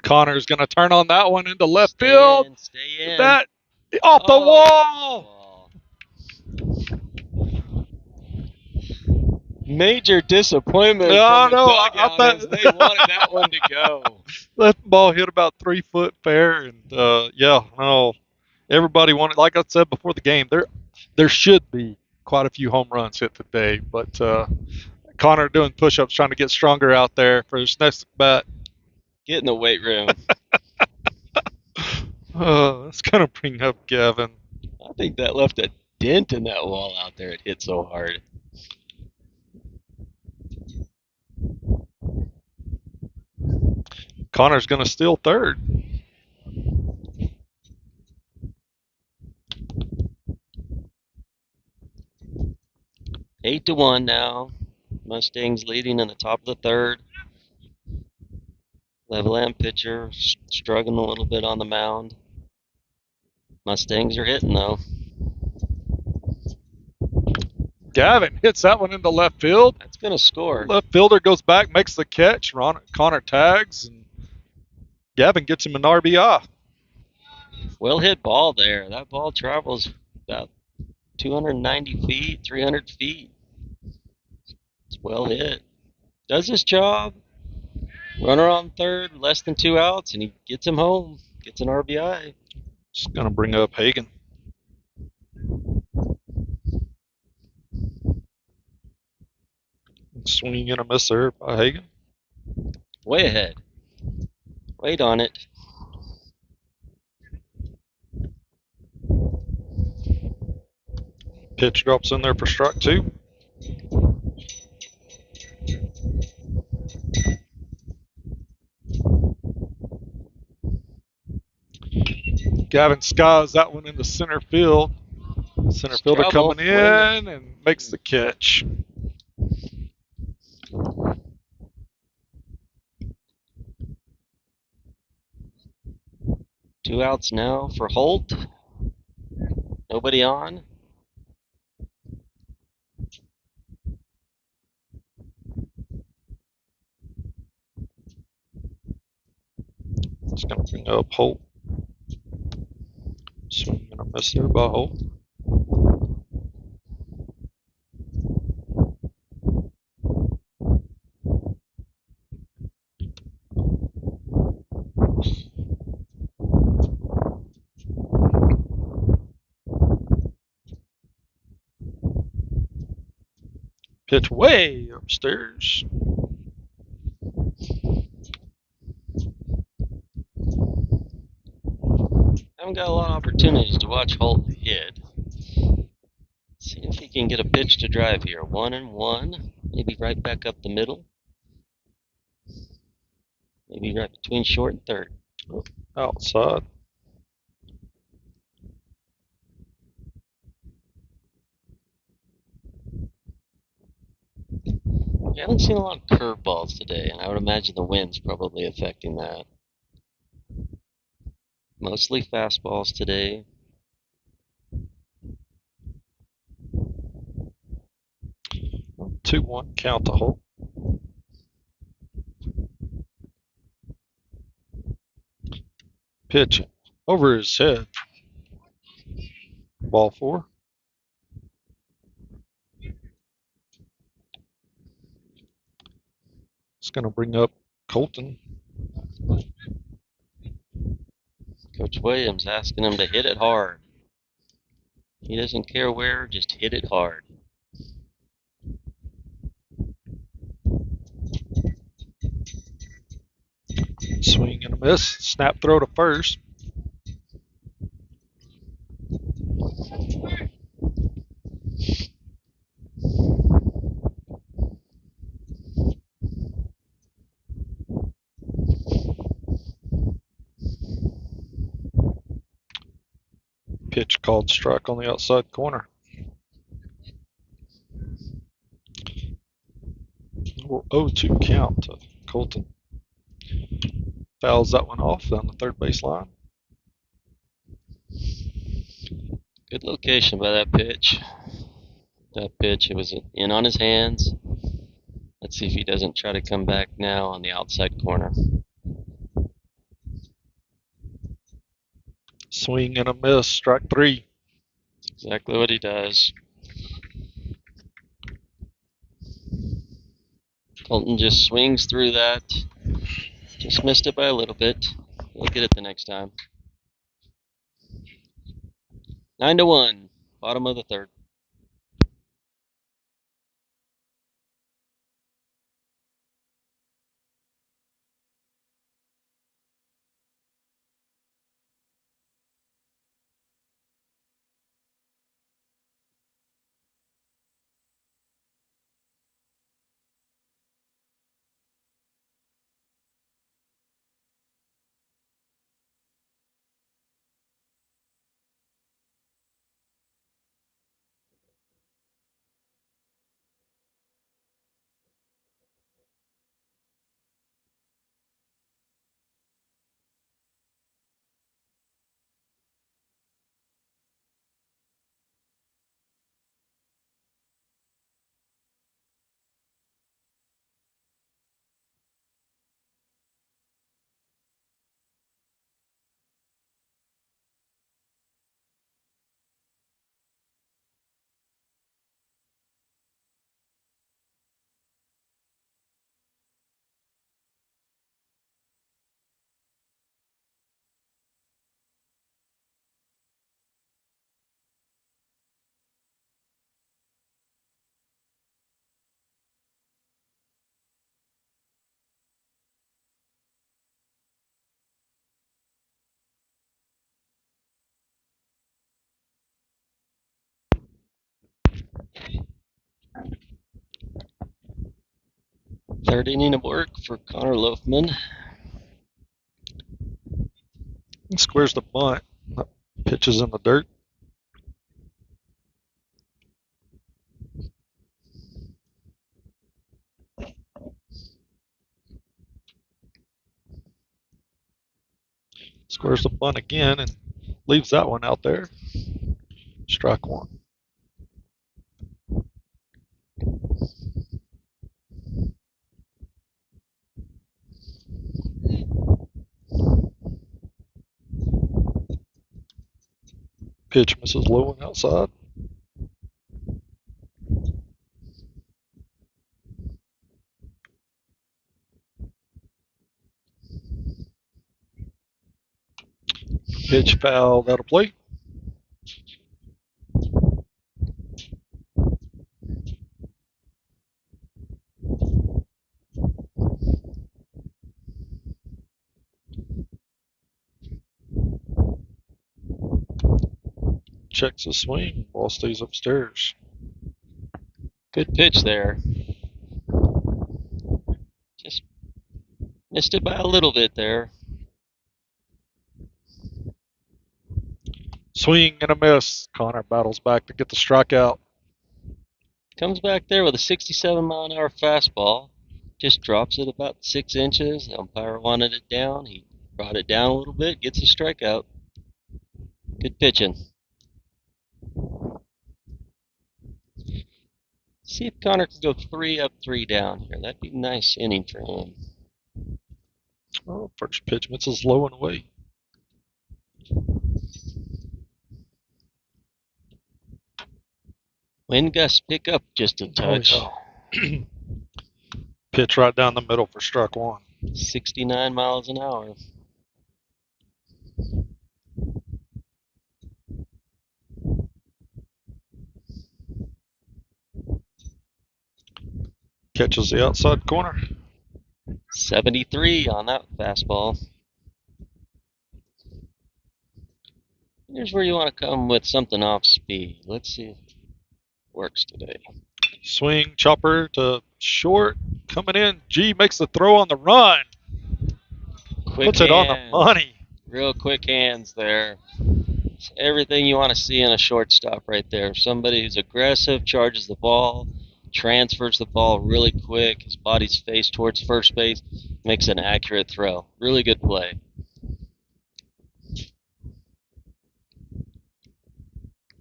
Connor's going to turn on that one into left Stay field. in, stay in. That off the wall. Major disappointment No, from the no, dugout as they wanted that one to go. That ball hit about 3 foot fair, and yeah, no, everybody wanted. Like I said before the game, there should be quite a few home runs hit today, but Connor doing push-ups, trying to get stronger out there for his next bat. Get in the weight room. That's gonna bring up Gavin. I think that left a dent in that wall out there. It hit so hard. Connor's gonna steal third. Eight to 1 now. Mustangs leading in the top of the third. Levelland pitcher struggling a little bit on the mound. Mustangs are hitting though. Gavin hits that one into left field. That's gonna score. Left fielder goes back, makes the catch. Connor tags, and Gavin gets him an RBI. Well hit ball there. That ball travels about 290 feet, 300 feet. It's well hit. Does his job. Runner on third, less than 2 outs, and he gets him home. Gets an RBI. Just gonna bring up Hagen. Swinging and a miss there by Hagen. Way ahead. Wait on it. Pitch drops in there for strike 2. Gavin skies that one into center field. Center fielder coming in and makes the catch. Two outs now for Holt. Nobody on. It's going to bring up Holt. Swing and a miss there by Holt. Pitch way upstairs. Haven't got a lot of opportunities to watch Holt hit. See if he can get a pitch to drive here. 1-1. Maybe right back up the middle. Maybe right between short and third. Outside. We haven't seen a lot of curveballs today, and I would imagine the wind's probably affecting that. Mostly fastballs today. Two one count to Holt. Pitch over his head. Ball 4. It's going to bring up Colton. Coach Williams asking him to hit it hard. He doesn't care where, just hit it hard. Swing and a miss. Snap throw to first. Pitch called strike on the outside corner. 0-2 count to Colton. Fouls that one off down the third base line. Good location by that pitch. That pitch, it was in on his hands. Let's see if he doesn't try to come back now on the outside corner. Swing and a miss, strike 3. That's exactly what he does. Colton just swings through that. Just missed it by a little bit. He'll get it the next time. 9-1, bottom of the third. Third inning of work for Connor Loafman. He squares the bunt. Pitches in the dirt. Squares the bunt again and leaves that one out there. Strike 1. Pitch misses low and outside. Pitch foul out of play. Checks the swing. Ball stays upstairs. Good pitch there. Just missed it by a little bit there. Swing and a miss. Connor battles back to get the strikeout. Comes back there with a 67-mile-an-hour fastball. Just drops it about 6 inches. The umpire wanted it down. He brought it down a little bit, gets a strikeout. Good pitching. See if Connor can go 3 up, 3 down here. That'd be a nice inning for him. Oh, first pitch misses low and away. Wind gusts pick up just a touch. Oh, yeah. Pitch right down the middle for strike 1. 69 miles an hour. Catches the outside corner. 73 on that fastball. Here's where you want to come with something off speed. Let's see if it works today. Swing, chopper to short. Coming in. G makes the throw on the run. Quick Puts it on the money. Real quick hands there. It's everything you want to see in a shortstop right there. Somebody who's aggressive, charges the ball, transfers the ball really quick. His body's faced towards first base, makes an accurate throw. Really good play.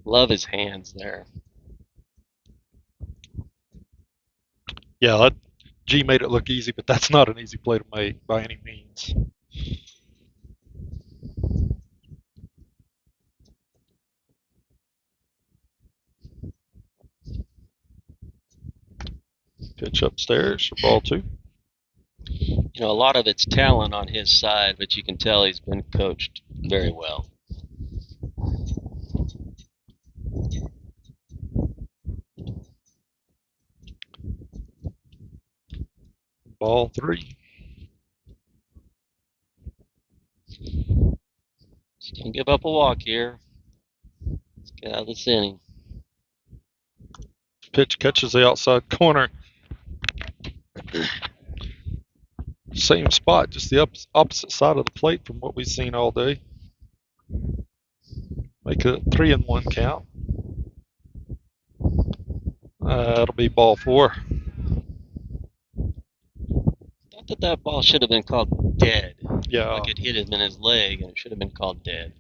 Love his hands there. Yeah, G made it look easy, but that's not an easy play to make by any means. Pitch upstairs for ball 2. You know, a lot of it's talent on his side, but you can tell he's been coached very well. Ball 3. Just don't give up a walk here. Let's get out of this inning. Pitch catches the outside corner. Same spot, just the opposite side of the plate from what we've seen all day. Make it a 3-1 count. That'll be ball 4. Thought that ball should have been called dead. Yeah. Like it hit him in his leg, and it should have been called dead.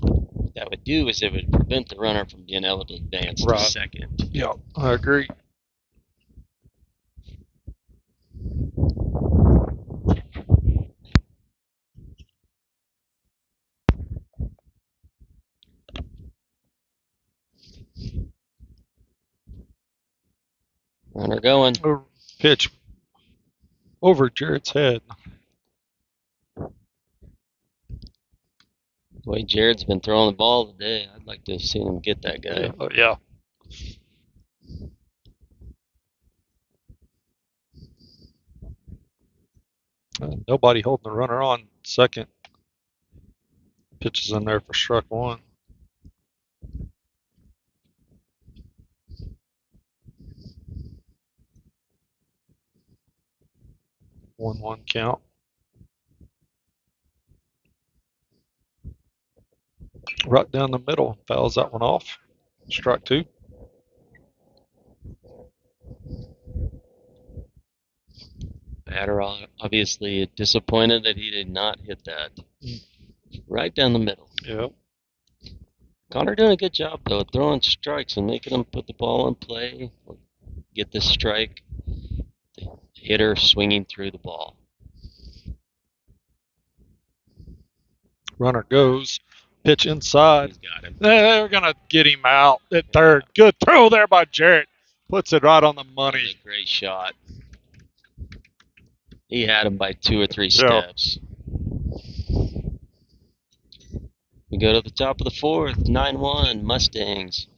What that would do is it would prevent the runner from being able to advance to second. Yeah, I agree. Runner going. Pitch over Jarrett's head. The way Jared's been throwing the ball today, I'd like to have seen him get that guy. Yeah. Nobody holding the runner on second. Pitches in there for strike 1. 1-1 count. Right down the middle. Fouls that one off. Strike 2. Batter obviously disappointed that he did not hit that. Right down the middle. Yep. Connor doing a good job, though, throwing strikes and making him put the ball in play. Get the strike. The hitter swinging through the ball. Runner goes. Pitch inside. He's got him. They're going to get him out at third. Good throw there by Jarrett. Puts it right on the money. A great shot. He had him by 2 or 3 steps. We go to the top of the 4th, 9-1, Mustangs.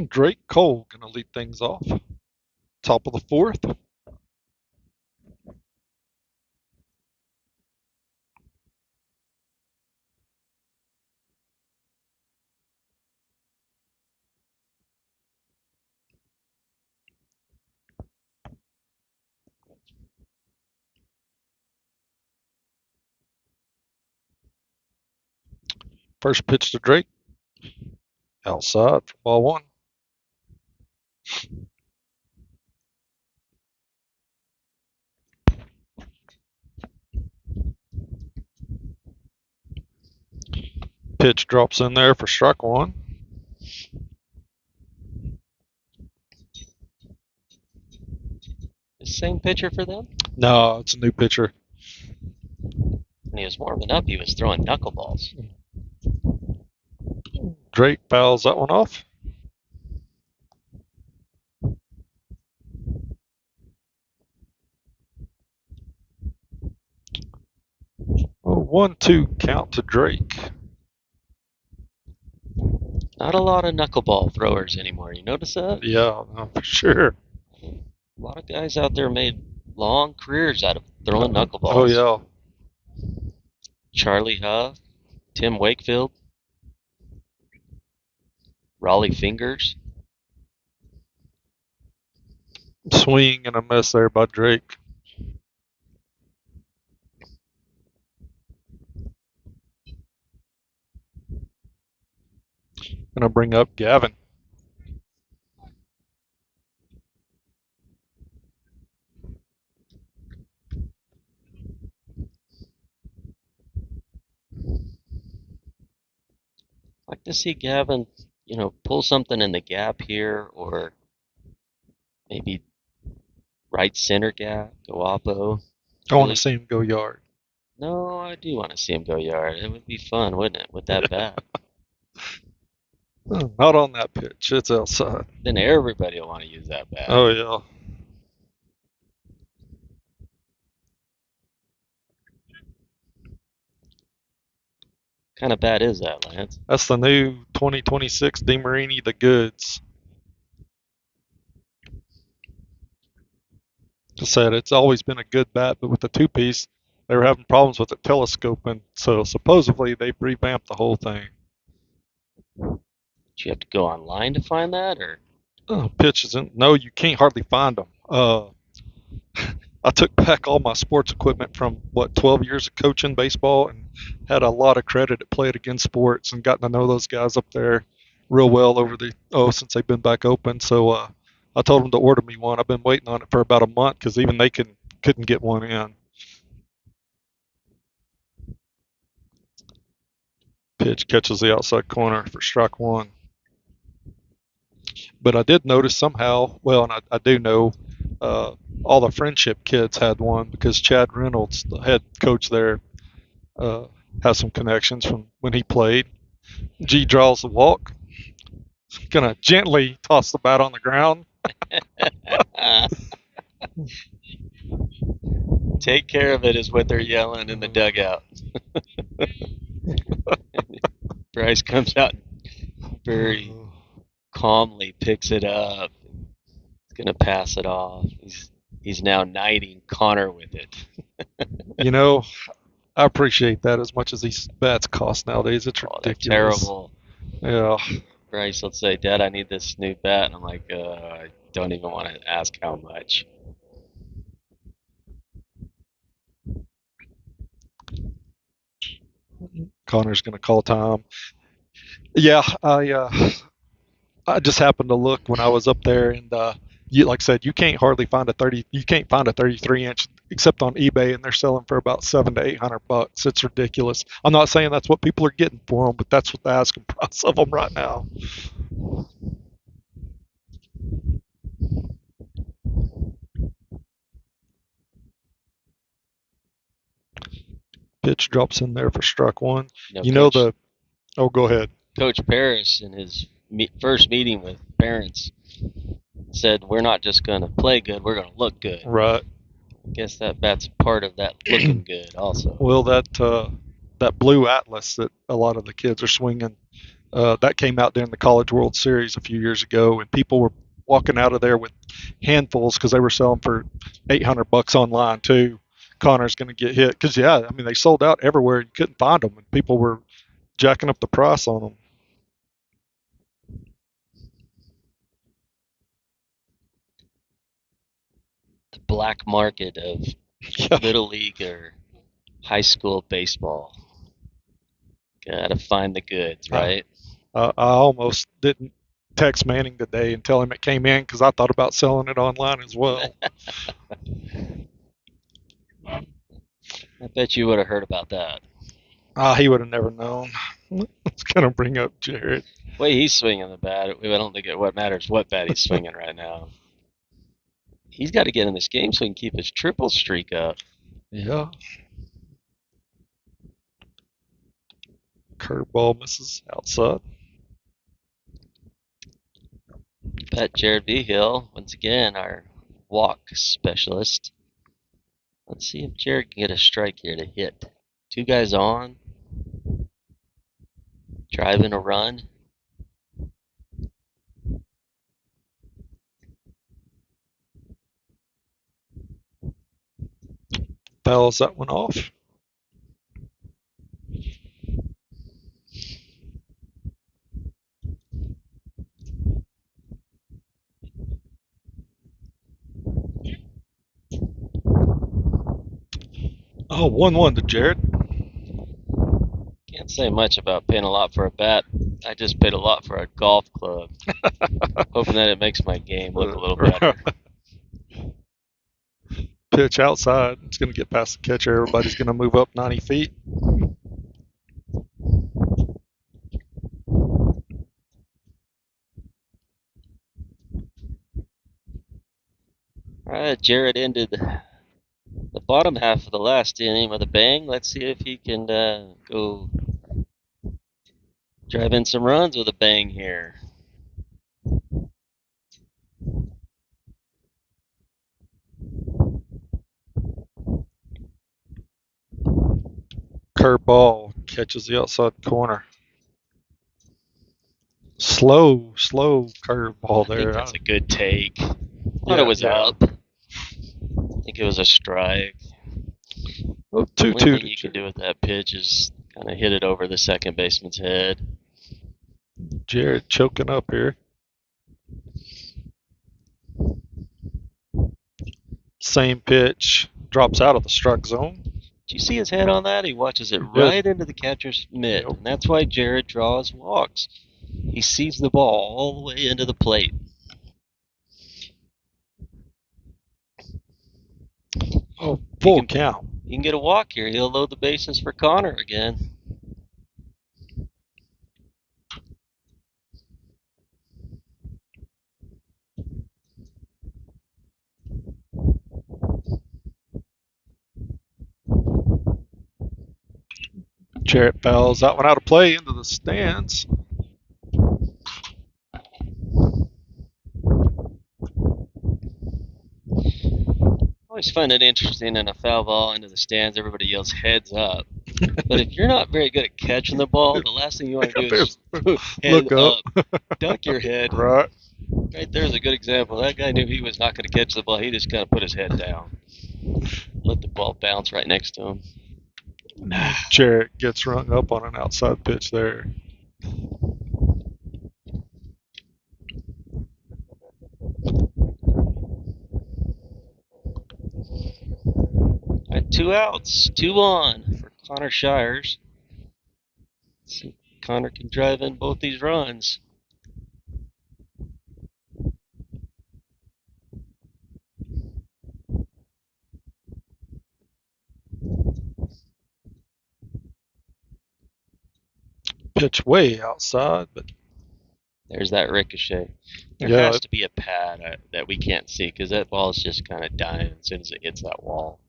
Drake Cole going to lead things off. Top of the fourth. First pitch to Drake. Outside for ball one. Pitch drops in there for strike one. The same pitcher for them? No, it's a new pitcher. When he was warming up, he was throwing knuckleballs. Drake fouls that one off. Oh, 1-2 count to Drake. Not a lot of knuckleball throwers anymore. You notice that? Yeah, no, for sure. A lot of guys out there made long careers out of throwing knuckleballs. Oh, yeah. Charlie Huff, Tim Wakefield, Raleigh Fingers. Swing and a miss there by Drake. Gonna bring up Gavin. Like to see Gavin, pull something in the gap here, or maybe right center gap, Guapo. I want to see him go yard. No, I do want to see him go yard. It would be fun, wouldn't it, with that bat? Not on that pitch. It's outside. Then everybody will want to use that bat. Oh, yeah. What kind of bat is that, Lance? That's the new 2026 DeMarini, the goods. I said it's always been a good bat, but with the two-piece, they were having problems with it telescoping, so supposedly they've revamped the whole thing. Do you have to go online to find that, or? Pitches in. No, you can't hardly find them. I took back all my sports equipment from 12 years of coaching baseball, and had a lot of credit at Play It Again Sports, and gotten to know those guys up there real well over since they've been back open. So I told them to order me one. I've been waiting on it for about a month because even they couldn't get one in. Pitch catches the outside corner for strike one. But I did notice somehow, well, and I do know, all the Friendship kids had one because Chad Reynolds, the head coach there, has some connections from when he played. G draws the walk. Gonna gently toss the bat on the ground. Take care of it is what they're yelling in the dugout. Bryce comes out very calmly, picks it up. He's gonna pass it off. He's now knighting Connor with it. I appreciate that as much as these bats cost nowadays. It's ridiculous. Terrible. Yeah. Bryce will say, "Dad, I need this new bat." And I'm like, I don't even want to ask how much. Connor's going to call time. Yeah, I just happened to look when I was up there, and like I said, you can't find a 33-inch except on eBay, and they're selling for about $700 to $800. It's ridiculous. I'm not saying that's what people are getting for them, but that's what the asking price of them right now. Pitch drops in there for strike one. Oh, go ahead. Coach Parrish, in his first meeting with parents, said, "We're not just going to play good, we're going to look good." Right. I guess that bat's part of that looking good also. Well, that blue Atlas that a lot of the kids are swinging, That came out during the College World Series a few years ago, and people were walking out of there with handfuls because they were selling for $800 online too. Connor's going to get hit because I mean they sold out everywhere. You couldn't find them, and people were jacking up the price on them. The black market of Yeah. little league or high school baseball. Gotta find the goods, right? I almost didn't text Manning today and tell him it came in because I thought about selling it online as well. I bet you would have heard about that. He would have never known. It's going to bring up Jared. Way he's swinging the bat, I don't think what matters what bat he's swinging right now. He's got to get in this game so he can keep his triple streak up. Yeah. Curveball misses outside. Bet Jared V. Hill, once again, our walk specialist. Let's see if Jared can get a strike here to hit. 2 guys on. Driving a run. Fouls that one off. Oh, 1-1 to Jared. Can't say much about paying a lot for a bat. I just paid a lot for a golf club. Hoping that it makes my game look a little better. Pitch outside. It's going to get past the catcher. Everybody's going to move up 90 feet. All right, Jared ended the bottom half of the last inning with a bang. Let's see if he can go drive in some runs with a bang here. Curveball catches the outside corner. Slow curveball I there. think that's a good take. Thought it was up. I think it was a strike. Oh, The 2-2 only to thing you can Jared. do with that pitch is kind of hit it over the second baseman's head. Jared choking up here. Same pitch. Drops out of the strike zone. Do you see his head on that? He watches it right into the catcher's mitt. Yep. And that's why Jared draws walks. He sees the ball all the way into the plate. Oh, full count. He can get a walk here. He'll load the bases for Connor again. Jarrett fouls that one out of play into the stands. I always find it interesting in a foul ball into the stands, everybody yells heads up. But if you're not very good at catching the ball, the last thing you want to do is head Look up. duck your head. Right. Right there's a good example. That guy knew he was not going to catch the ball. He just kind of put his head down. Let the ball bounce right next to him. Jarrett gets rung up on an outside pitch there. All right, 2 outs, 2 on for Connor Shires. Let's see if Connor can drive in both these runs. Pitch way outside, but There's that ricochet. There Yeah, has to be a pad that we can't see because that ball is just kind of dying as soon as it hits that wall.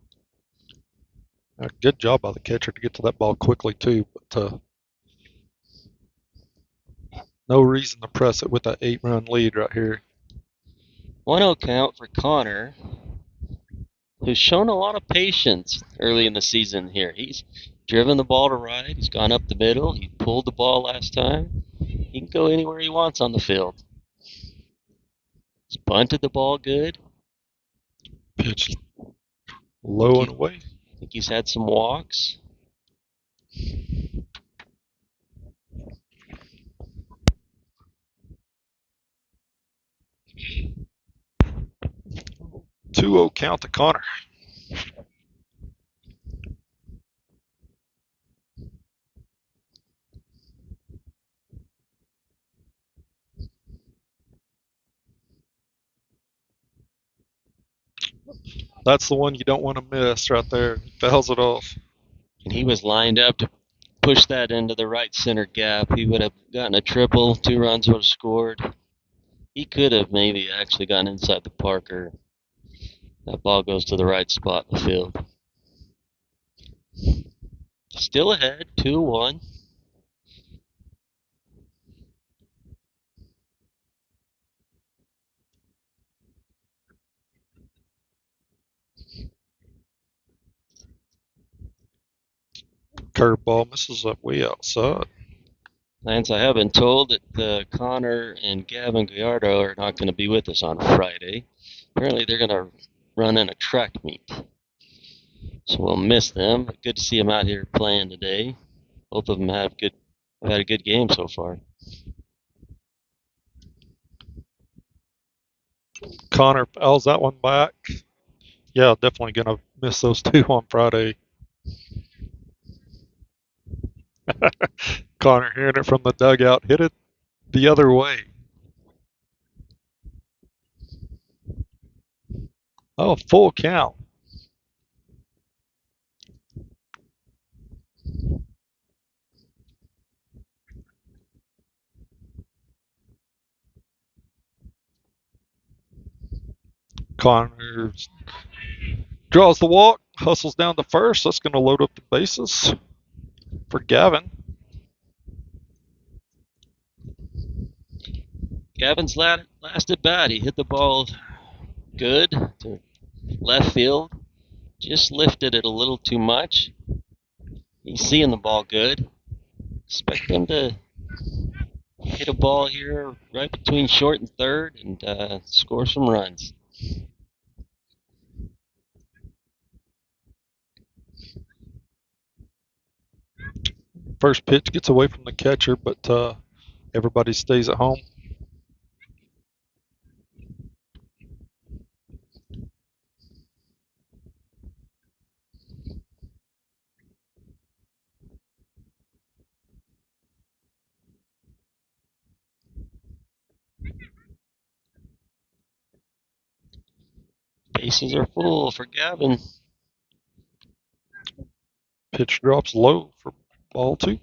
a good job by the catcher to get to that ball quickly too. But no reason to press it with that 8-run lead right here. 1-0 count for Connor, who's shown a lot of patience early in the season here. He's driven the ball to right. He's gone up the middle. He pulled the ball last time. He can go anywhere he wants on the field. He's bunted the ball good. Pitch low and away. I think he's had some walks. Two 0 count to Connor. That's the one you don't want to miss right there. Fouls it off. And he was lined up to push that into the right center gap. He would have gotten a triple. 2 runs would have scored. He could have maybe actually gotten inside the Parker. That ball goes to the right spot in the field. Still ahead, 2-1. Curveball misses up way outside. Lance, I have been told that Connor and Gavin Gallardo are not going to be with us on Friday. Apparently, they're going to run in a track meet. So we'll miss them. But good to see them out here playing today. Both of them have had a good game so far. Connor fouls that one back. Yeah, definitely going to miss those two on Friday. Connor hearing it from the dugout, hit it the other way. Oh, full count. Connor draws the walk, hustles down to first. That's going to load up the bases for Gavin. Gavin's last at bat, he hit the ball good to left field. Just lifted it a little too much. He's seeing the ball good. Expect him to hit a ball here right between short and third and score some runs. First pitch gets away from the catcher, but everybody stays at home. Bases are full for Gavin. Pitch drops low for ball 2.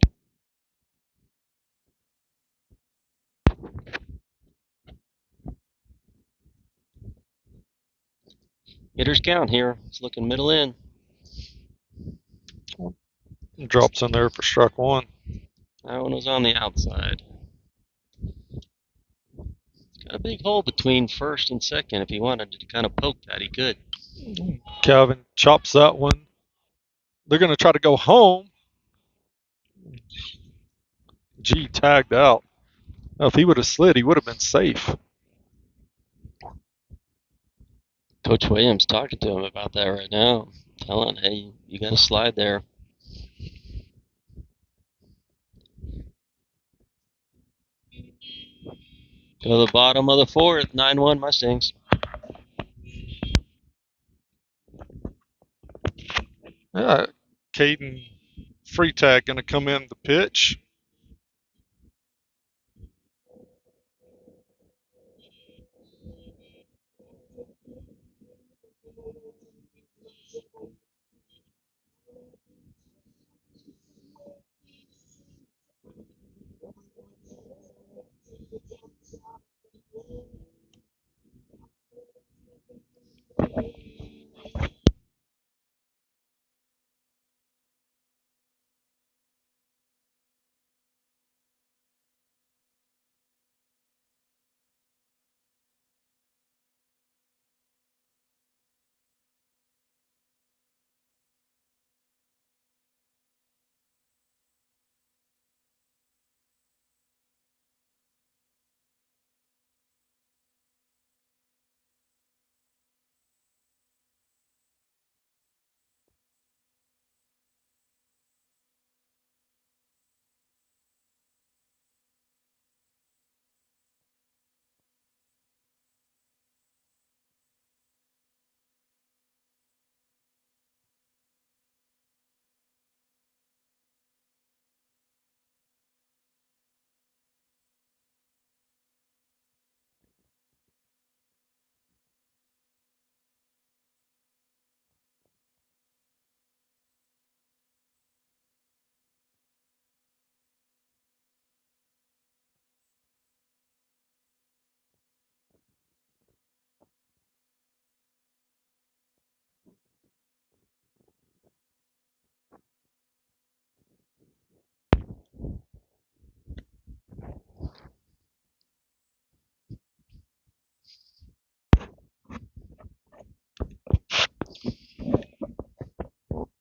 Hitters count here. It's looking middle in. Drops in there for strike 1. That one was on the outside. It's got a big hole between first and second. If he wanted to kind of poke that, he could. Calvin chops that one. They're going to try to go home. G tagged out. Now, if he would have slid, he would have been safe. Coach Williams talking to him about that right now. Telling, hey, you got to slide there. Go to the bottom of the 4th, 9-1 Mustangs. Yeah, Caden Freetag going to come in the pitch.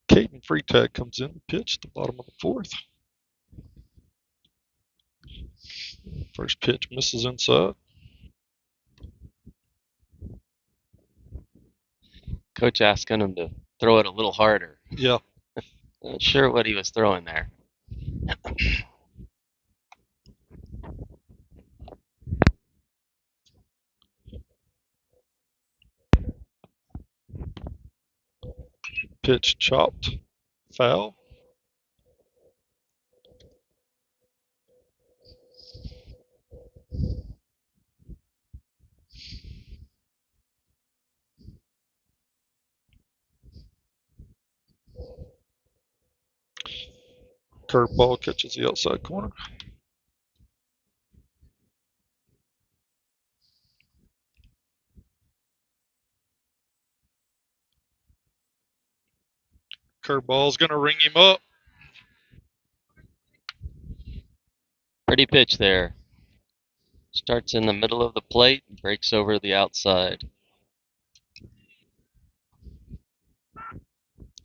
Caden Freetag comes in to pitch at the bottom of the fourth. First pitch misses inside. Coach asking him to throw it a little harder. Yeah. Not sure what he was throwing there. Pitch chopped. Foul. Curveball catches the outside corner. Curveball's going to ring him up. Pretty pitch there. Starts in the middle of the plate, breaks over the outside.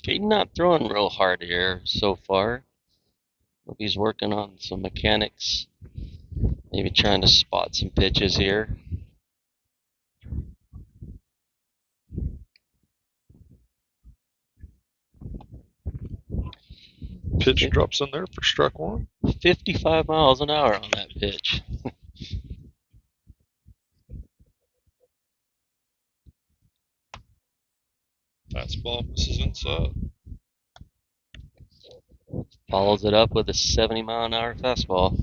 Caden not throwing real hard here so far. Hope he's working on some mechanics. Maybe trying to spot some pitches here. Pitch drops in there for strike one. 55 miles an hour on that pitch. Fastball misses inside. Follows it up with a 70 mile an hour fastball.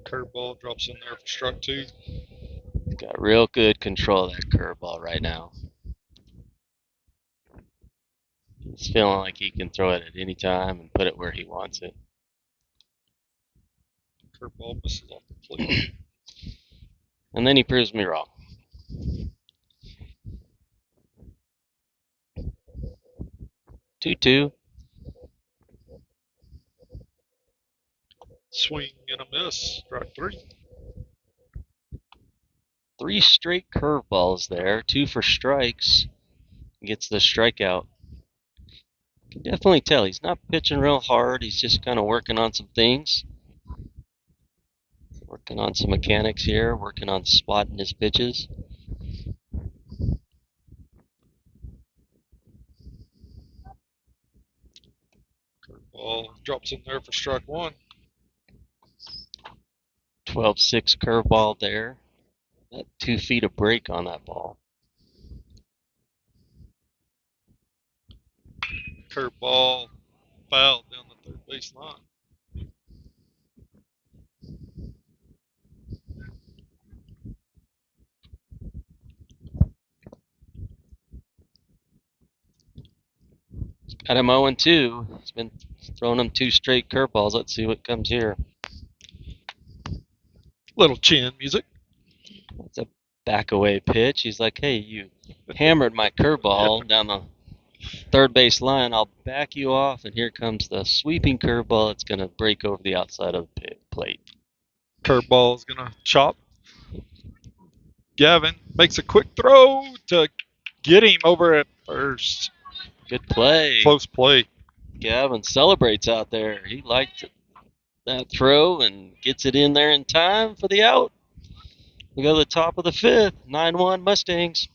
Curveball drops in there for strike two. He's got real good control of that curveball right now. He's feeling like he can throw it at any time and put it where he wants it. Curveball misses off the plate. And then he proves me wrong. Two. Swing and a miss. Strike three. 3 straight curveballs there. 2 for strikes. Gets the strikeout. You can definitely tell he's not pitching real hard. He's just kind of working on some things. Working on some mechanics here. Working on spotting his pitches. Curveball drops in there for strike one. 12-6 curveball there. Got 2 feet of break on that ball. Curveball fouled down the third base line. Got him 0-2. He's been throwing him 2 straight curveballs. Let's see what comes here. Little chin music. It's a back away pitch. He's like, hey, you hammered my curveball down the third base line. I'll back you off, and here comes the sweeping curveball. It's going to break over the outside of the plate. Curveball is going to chop. Gavin makes a quick throw to get him over at first. Good play. Close play. Gavin celebrates out there. He liked that throw and gets it in there in time for the out. We go to the top of the fifth. 9-1 Mustangs.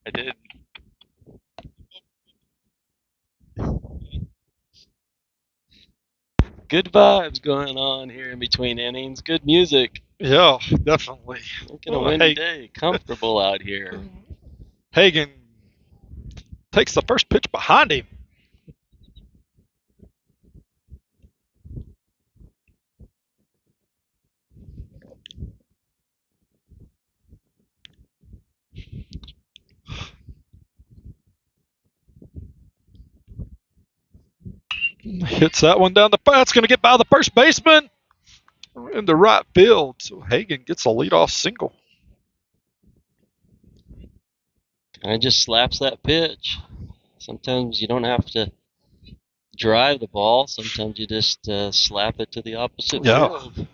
I did. Good vibes going on here in between innings. Good music. Yeah, definitely. Making a windy Hey, day. Comfortable out here. Hagen takes the first pitch behind him. Hits that one down the. That's going to get by the first baseman into right field. So Hagen gets a leadoff single. Kind of just slaps that pitch. Sometimes you don't have to drive the ball. Sometimes you just slap it to the opposite field.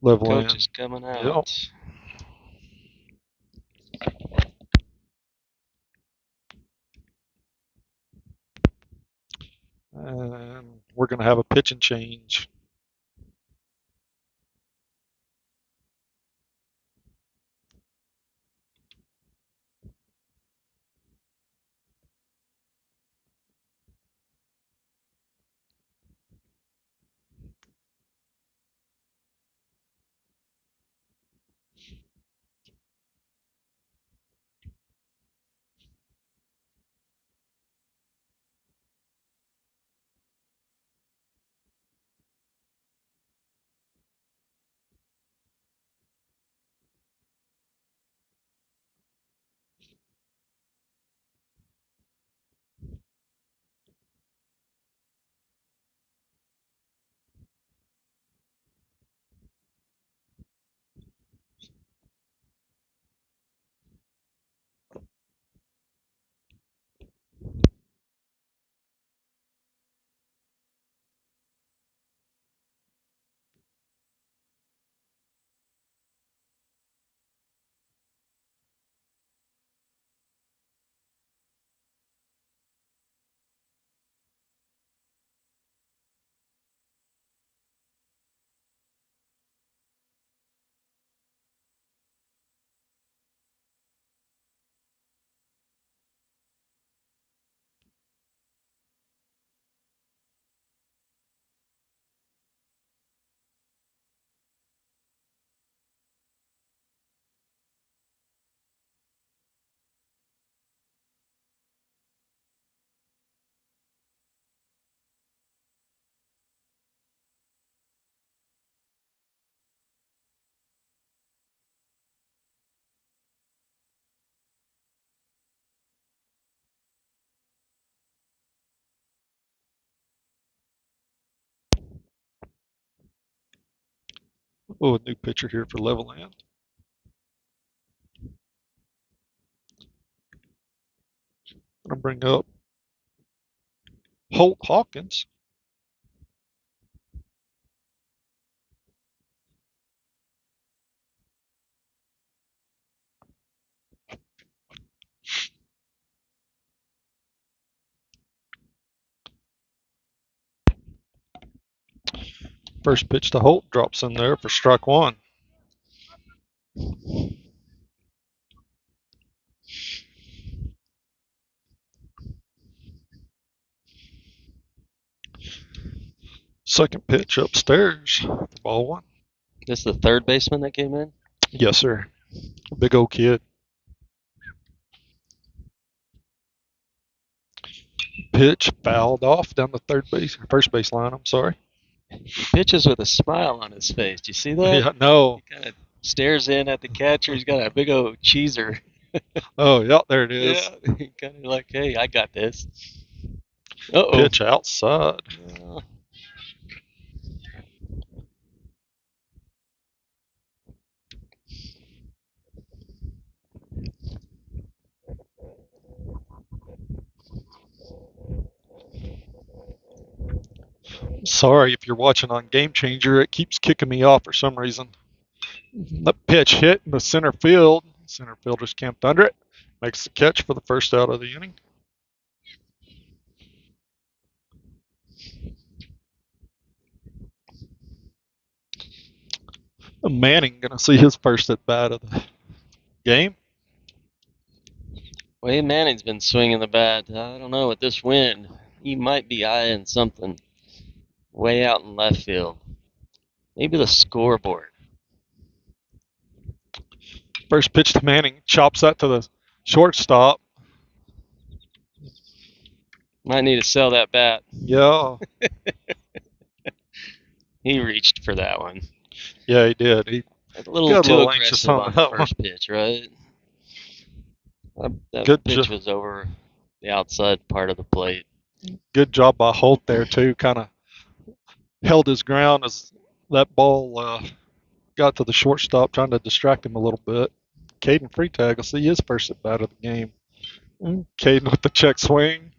Levelland. Coach is coming out. Yep. And we're going to have a pitching change. Oh, a new pitcher here for Levelland. Going to bring up Holt Hawkins. First pitch to Holt drops in there for strike one. Second pitch upstairs for ball one. This the third baseman that came in? Yes, sir. Big old kid. Pitch fouled off down the first base line. I'm sorry. He pitches with a smile on his face. Do you see that? Yeah, no. He kind of stares in at the catcher. He's got a big old cheeser. Oh, yeah, there it is. Yeah, kind of like, hey, I got this. Uh-oh. Pitch outside. Yeah. Sorry if you're watching on Game Changer. It keeps kicking me off for some reason. The pitch hit in the center field. Center fielder's camped under it. Makes the catch for the first out of the inning. Manning going to see his first at bat of the game. Wade Manning's been swinging the bat. I don't know, with this wind, he might be eyeing something way out in left field. Maybe the scoreboard. First pitch to Manning, chops that to the shortstop. Might need to sell that bat. Yeah. He reached for that one. Yeah, he did. He a little got a too little anxious aggressive on on that the first pitch, right? That Good pitch job. was over the outside part of the plate. Good job by Holt there, too. Kind of held his ground as that ball got to the shortstop, trying to distract him a little bit. Caden Freetag will see his first at bat of the game. Caden with the check swing.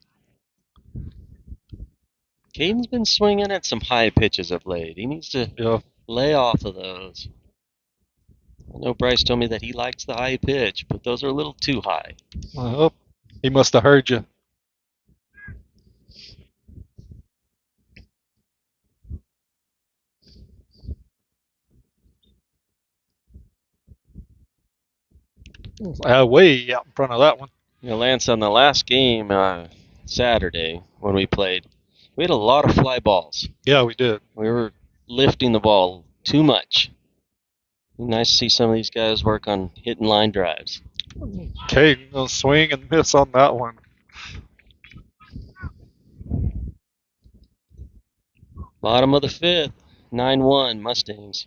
Caden's been swinging at some high pitches of late. He needs to lay off of those. I know Bryce told me that he likes the high pitch, but those are a little too high. Oh, he must have heard you. Way out in front of that one. You know, Lance, on the last game, Saturday, when we played, we had a lot of fly balls. Yeah, we did. We were lifting the ball too much. Nice to see some of these guys work on hitting line drives. Caden will swing and miss on that one. Bottom of the fifth, 9-1 Mustangs.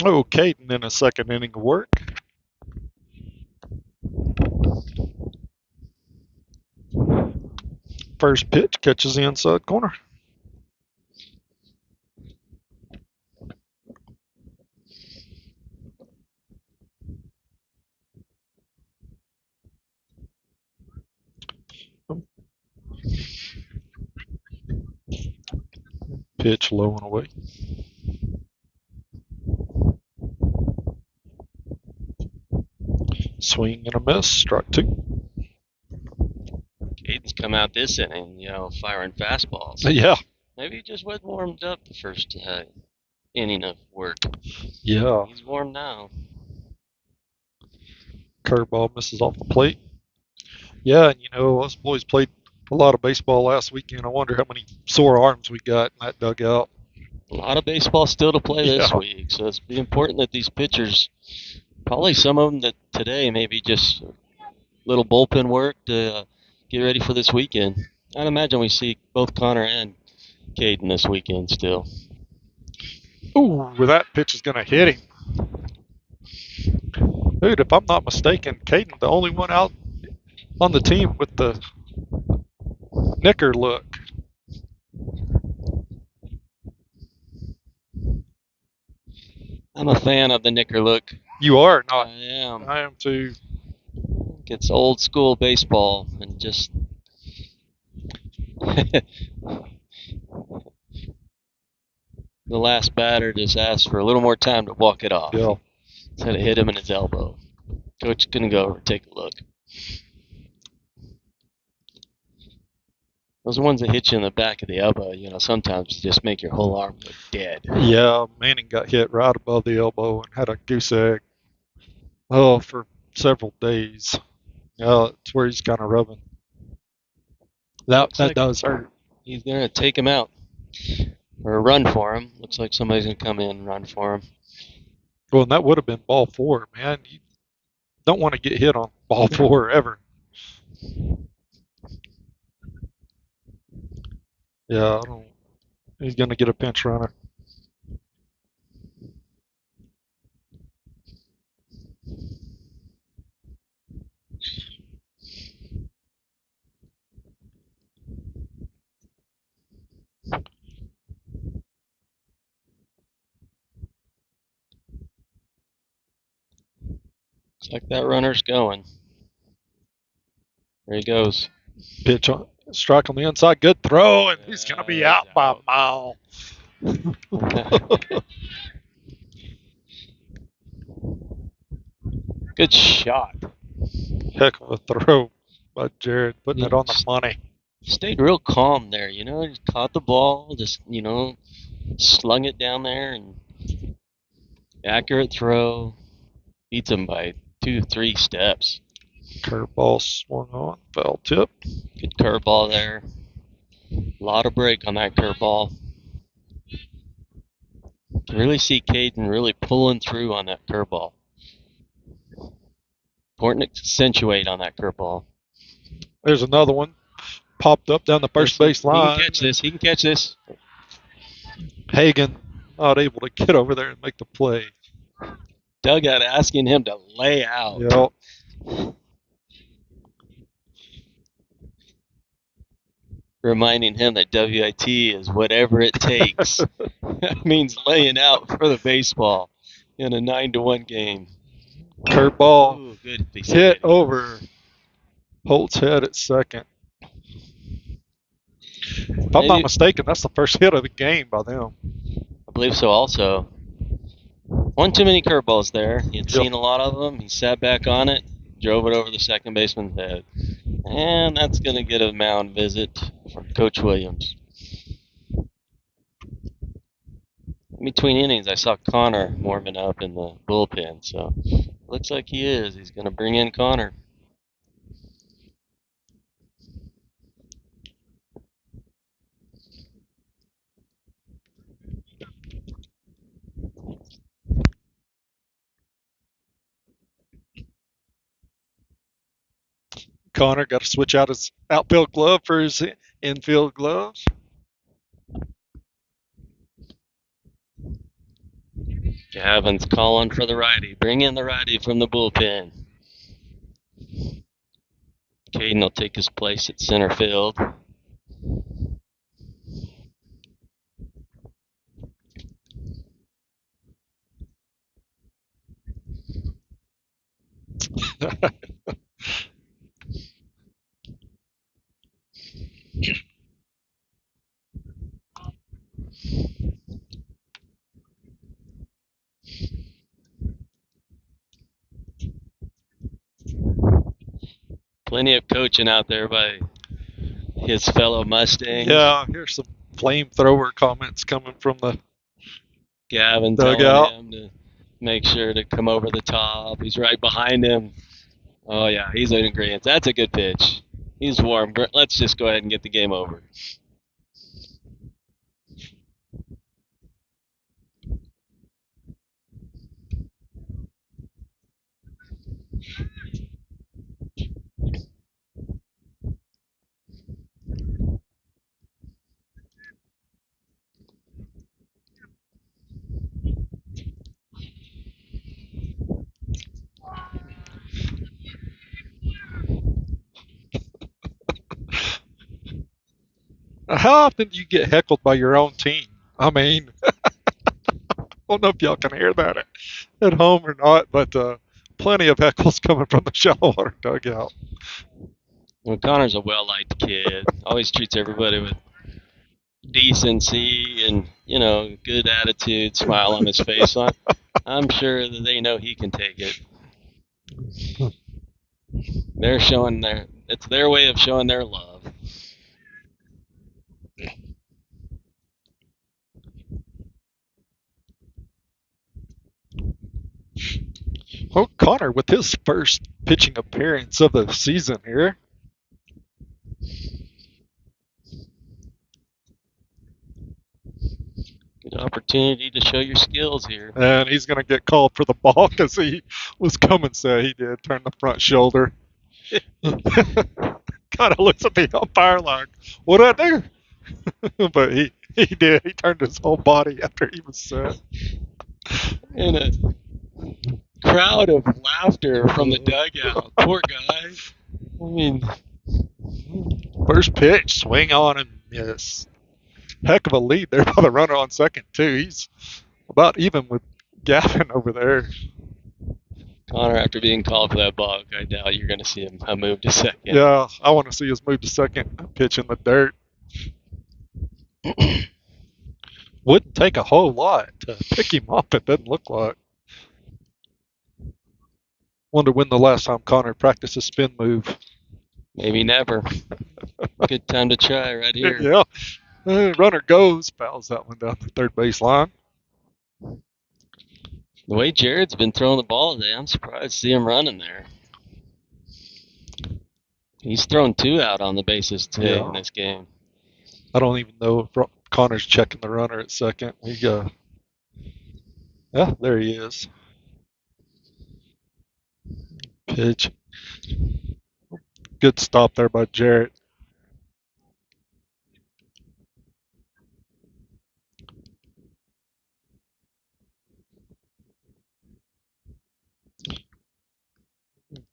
Oh, Caden in a second inning of work. First pitch catches the inside corner. Pitch low and away. Swing and a miss. Strike 2. Caden's come out this inning, firing fastballs. Yeah. Maybe he just wasn't warmed up the first inning of work. Yeah. He's warm now. Curveball misses off the plate. Yeah, and us boys played a lot of baseball last weekend. I wonder how many sore arms we got in that dugout. A lot of baseball still to play this week, so it's important that these pitchers, probably some of them that today maybe just little bullpen work to get ready for this weekend. I'd imagine we see both Connor and Caden this weekend still. Ooh, that pitch is going to hit him. Dude, if I'm not mistaken, Caden, the only one out on the team with the knicker look. I'm a fan of the knicker look. You are not. I am. I am too. It's old school baseball and just the last batter just asked for a little more time to walk it off. Yeah. Instead of hit him in his elbow. Coach gonna go over and take a look. Those ones that hit you in the back of the elbow, sometimes just make your whole arm look dead. Yeah, Manning got hit right above the elbow and had a goose egg. Oh, for several days. Yeah, it's where he's kind of rubbing. That does hurt. He's gonna take him out or run for him. Looks like somebody's gonna come in and run for him. Well, and that would have been ball 4, man. You don't want to get hit on ball 4 ever. Yeah, he's going to get a pinch runner. Looks like that runner's going. There he goes. Pitch on, strike on the inside. Good throw, and he's going to be out by a mile. Good shot. Heck of a throw by Jared, putting it on the money. Stayed real calm there, just caught the ball, just, slung it down there, and accurate throw. Beats him by 2-3 steps. Curveball swung on, foul tip. Good curveball there. A lot of break on that curveball. Can really see Caden really pulling through on that curveball. Important to accentuate on that curveball. There's another one. Popped up down the first base line. He can catch this. Hagan not able to get over there and make the play. Dugout asking him to lay out. Yep. Reminding him that WIT is whatever it takes. That means laying out for the baseball in a 9-1 game. Curveball. Ooh, good. Hit over Holt's head at second. If I'm not mistaken, that's the first hit of the game by them. I believe so also. One too many curveballs there. He had seen a lot of them. He sat back on it, drove it over the second baseman's head. And that's going to get a mound visit from Coach Williams. In between innings, I saw Connor warming up in the bullpen, so looks like he is. He's going to bring in Connor. Connor got to switch out his outfield glove for his infield gloves. Gavin's calling for the righty. Bring in the righty from the bullpen. Caden will take his place at center field. Plenty of coaching out there by his fellow Mustangs. Yeah, here's some flamethrower comments coming from the Gavin dugout. telling him to make sure to come over the top. He's right behind him. Oh, yeah, he's in agreement. That's a good pitch. He's warm. Let's just go ahead and get the game over. How often do you get heckled by your own team? I mean, I don't know if y'all can hear that at home or not, but plenty of heckles coming from the shallow water dugout. Well, Connor's a well-liked kid. Always treats everybody with decency and, good attitude, smile on his face. So I'm sure that they know he can take it. They're showing it's their way of showing their love. Oh, Connor with his first pitching appearance of the season here. Good opportunity to show your skills here. And he's going to get called for the ball because he was coming, so he did turn the front shoulder. Kind of looks at the umpire like, what'd I do? But he did. He turned his whole body after he was set. And a crowd of laughter from the dugout. Poor guy. I mean, first pitch, swing on and miss. Heck of a lead there by the runner on second, too. He's about even with Gavin over there. Connor, after being called for that ball, I doubt you're going to see him move to second. Yeah, I want to see us move to second, pitch in the dirt. Wouldn't take a whole lot to pick him up, it doesn't look like. Wonder when the last time Connor practiced a spin move. Maybe never. Good time to try right here. Yeah. Runner goes, fouls that one down the third base line. The way Jared's been throwing the ball today, I'm surprised to see him running there. He's thrown 2 out on the bases today in this game. I don't even know if Connor's checking the runner at second. Yeah, there he is. Pitch. Good stop there by Jarrett.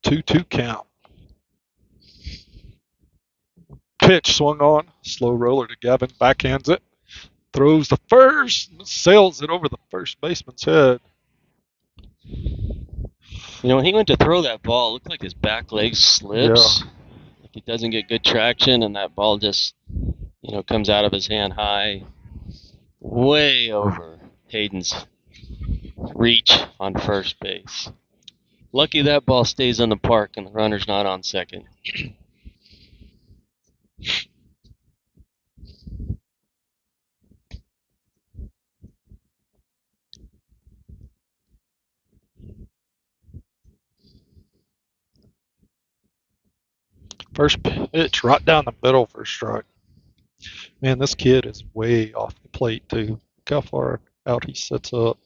Two count. Pitch swung on. Slow roller to Gavin. Backhands it. Throws the first. Sails it over the first baseman's head. When he went to throw that ball, it looked like his back leg slips. Yeah. Like he doesn't get good traction, and that ball just, comes out of his hand high. Way over Hayden's reach on first base. Lucky that ball stays in the park and the runner's not on second. First pitch right down the middle for a strike. Man, this kid is way off the plate, too. Look how far out he sets up.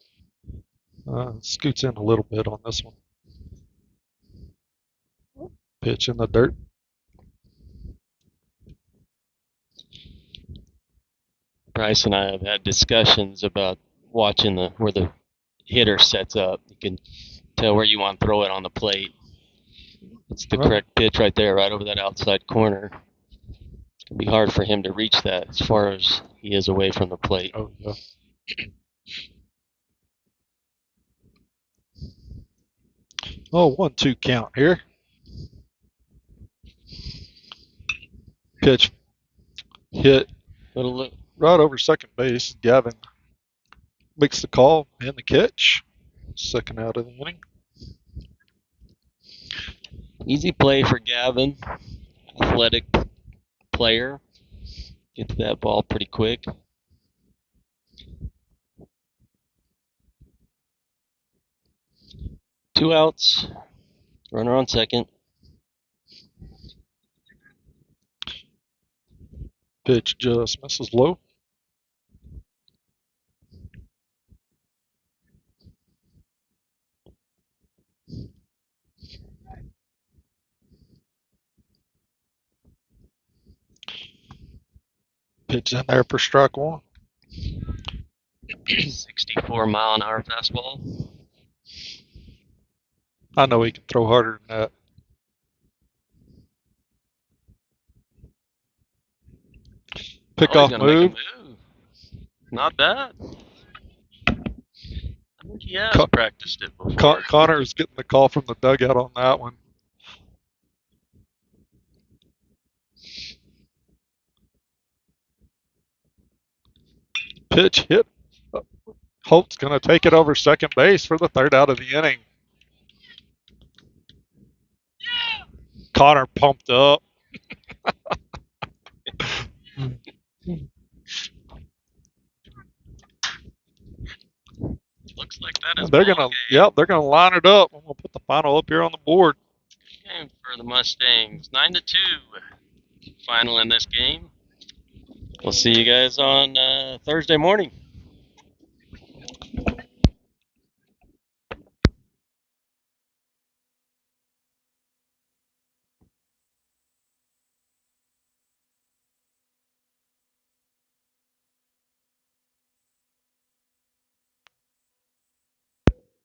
Scoots in a little bit on this one. Pitch in the dirt. Bryce and I have had discussions about watching where the hitter sets up. You can tell where you want to throw it on the plate. It's the correct pitch right there, right over that outside corner. It's going to be hard for him to reach that as far as he is away from the plate. Oh, yeah. Oh, 1-2 count here. Pitch hit right over second base. Gavin makes the call and the catch. Second out of the inning. Easy play for Gavin. Athletic player. Get to that ball pretty quick. Two outs. Runner on second. Pitch just misses low. Pitch in there for strike one. 64-mile-an-hour fastball. I know he can throw harder than that. Pickoff He's move. make a move. Not bad. I think he has practiced it before. Connor's getting the call from the dugout on that one. Pitch hit. Holt's going to take it over second base for the third out of the inning. Connor pumped up. Looks like that is They're gonna, they're gonna line it up. I'm gonna put the final up here on the board. Game for the Mustangs, 9-2. Final in this game. We'll see you guys on Thursday morning.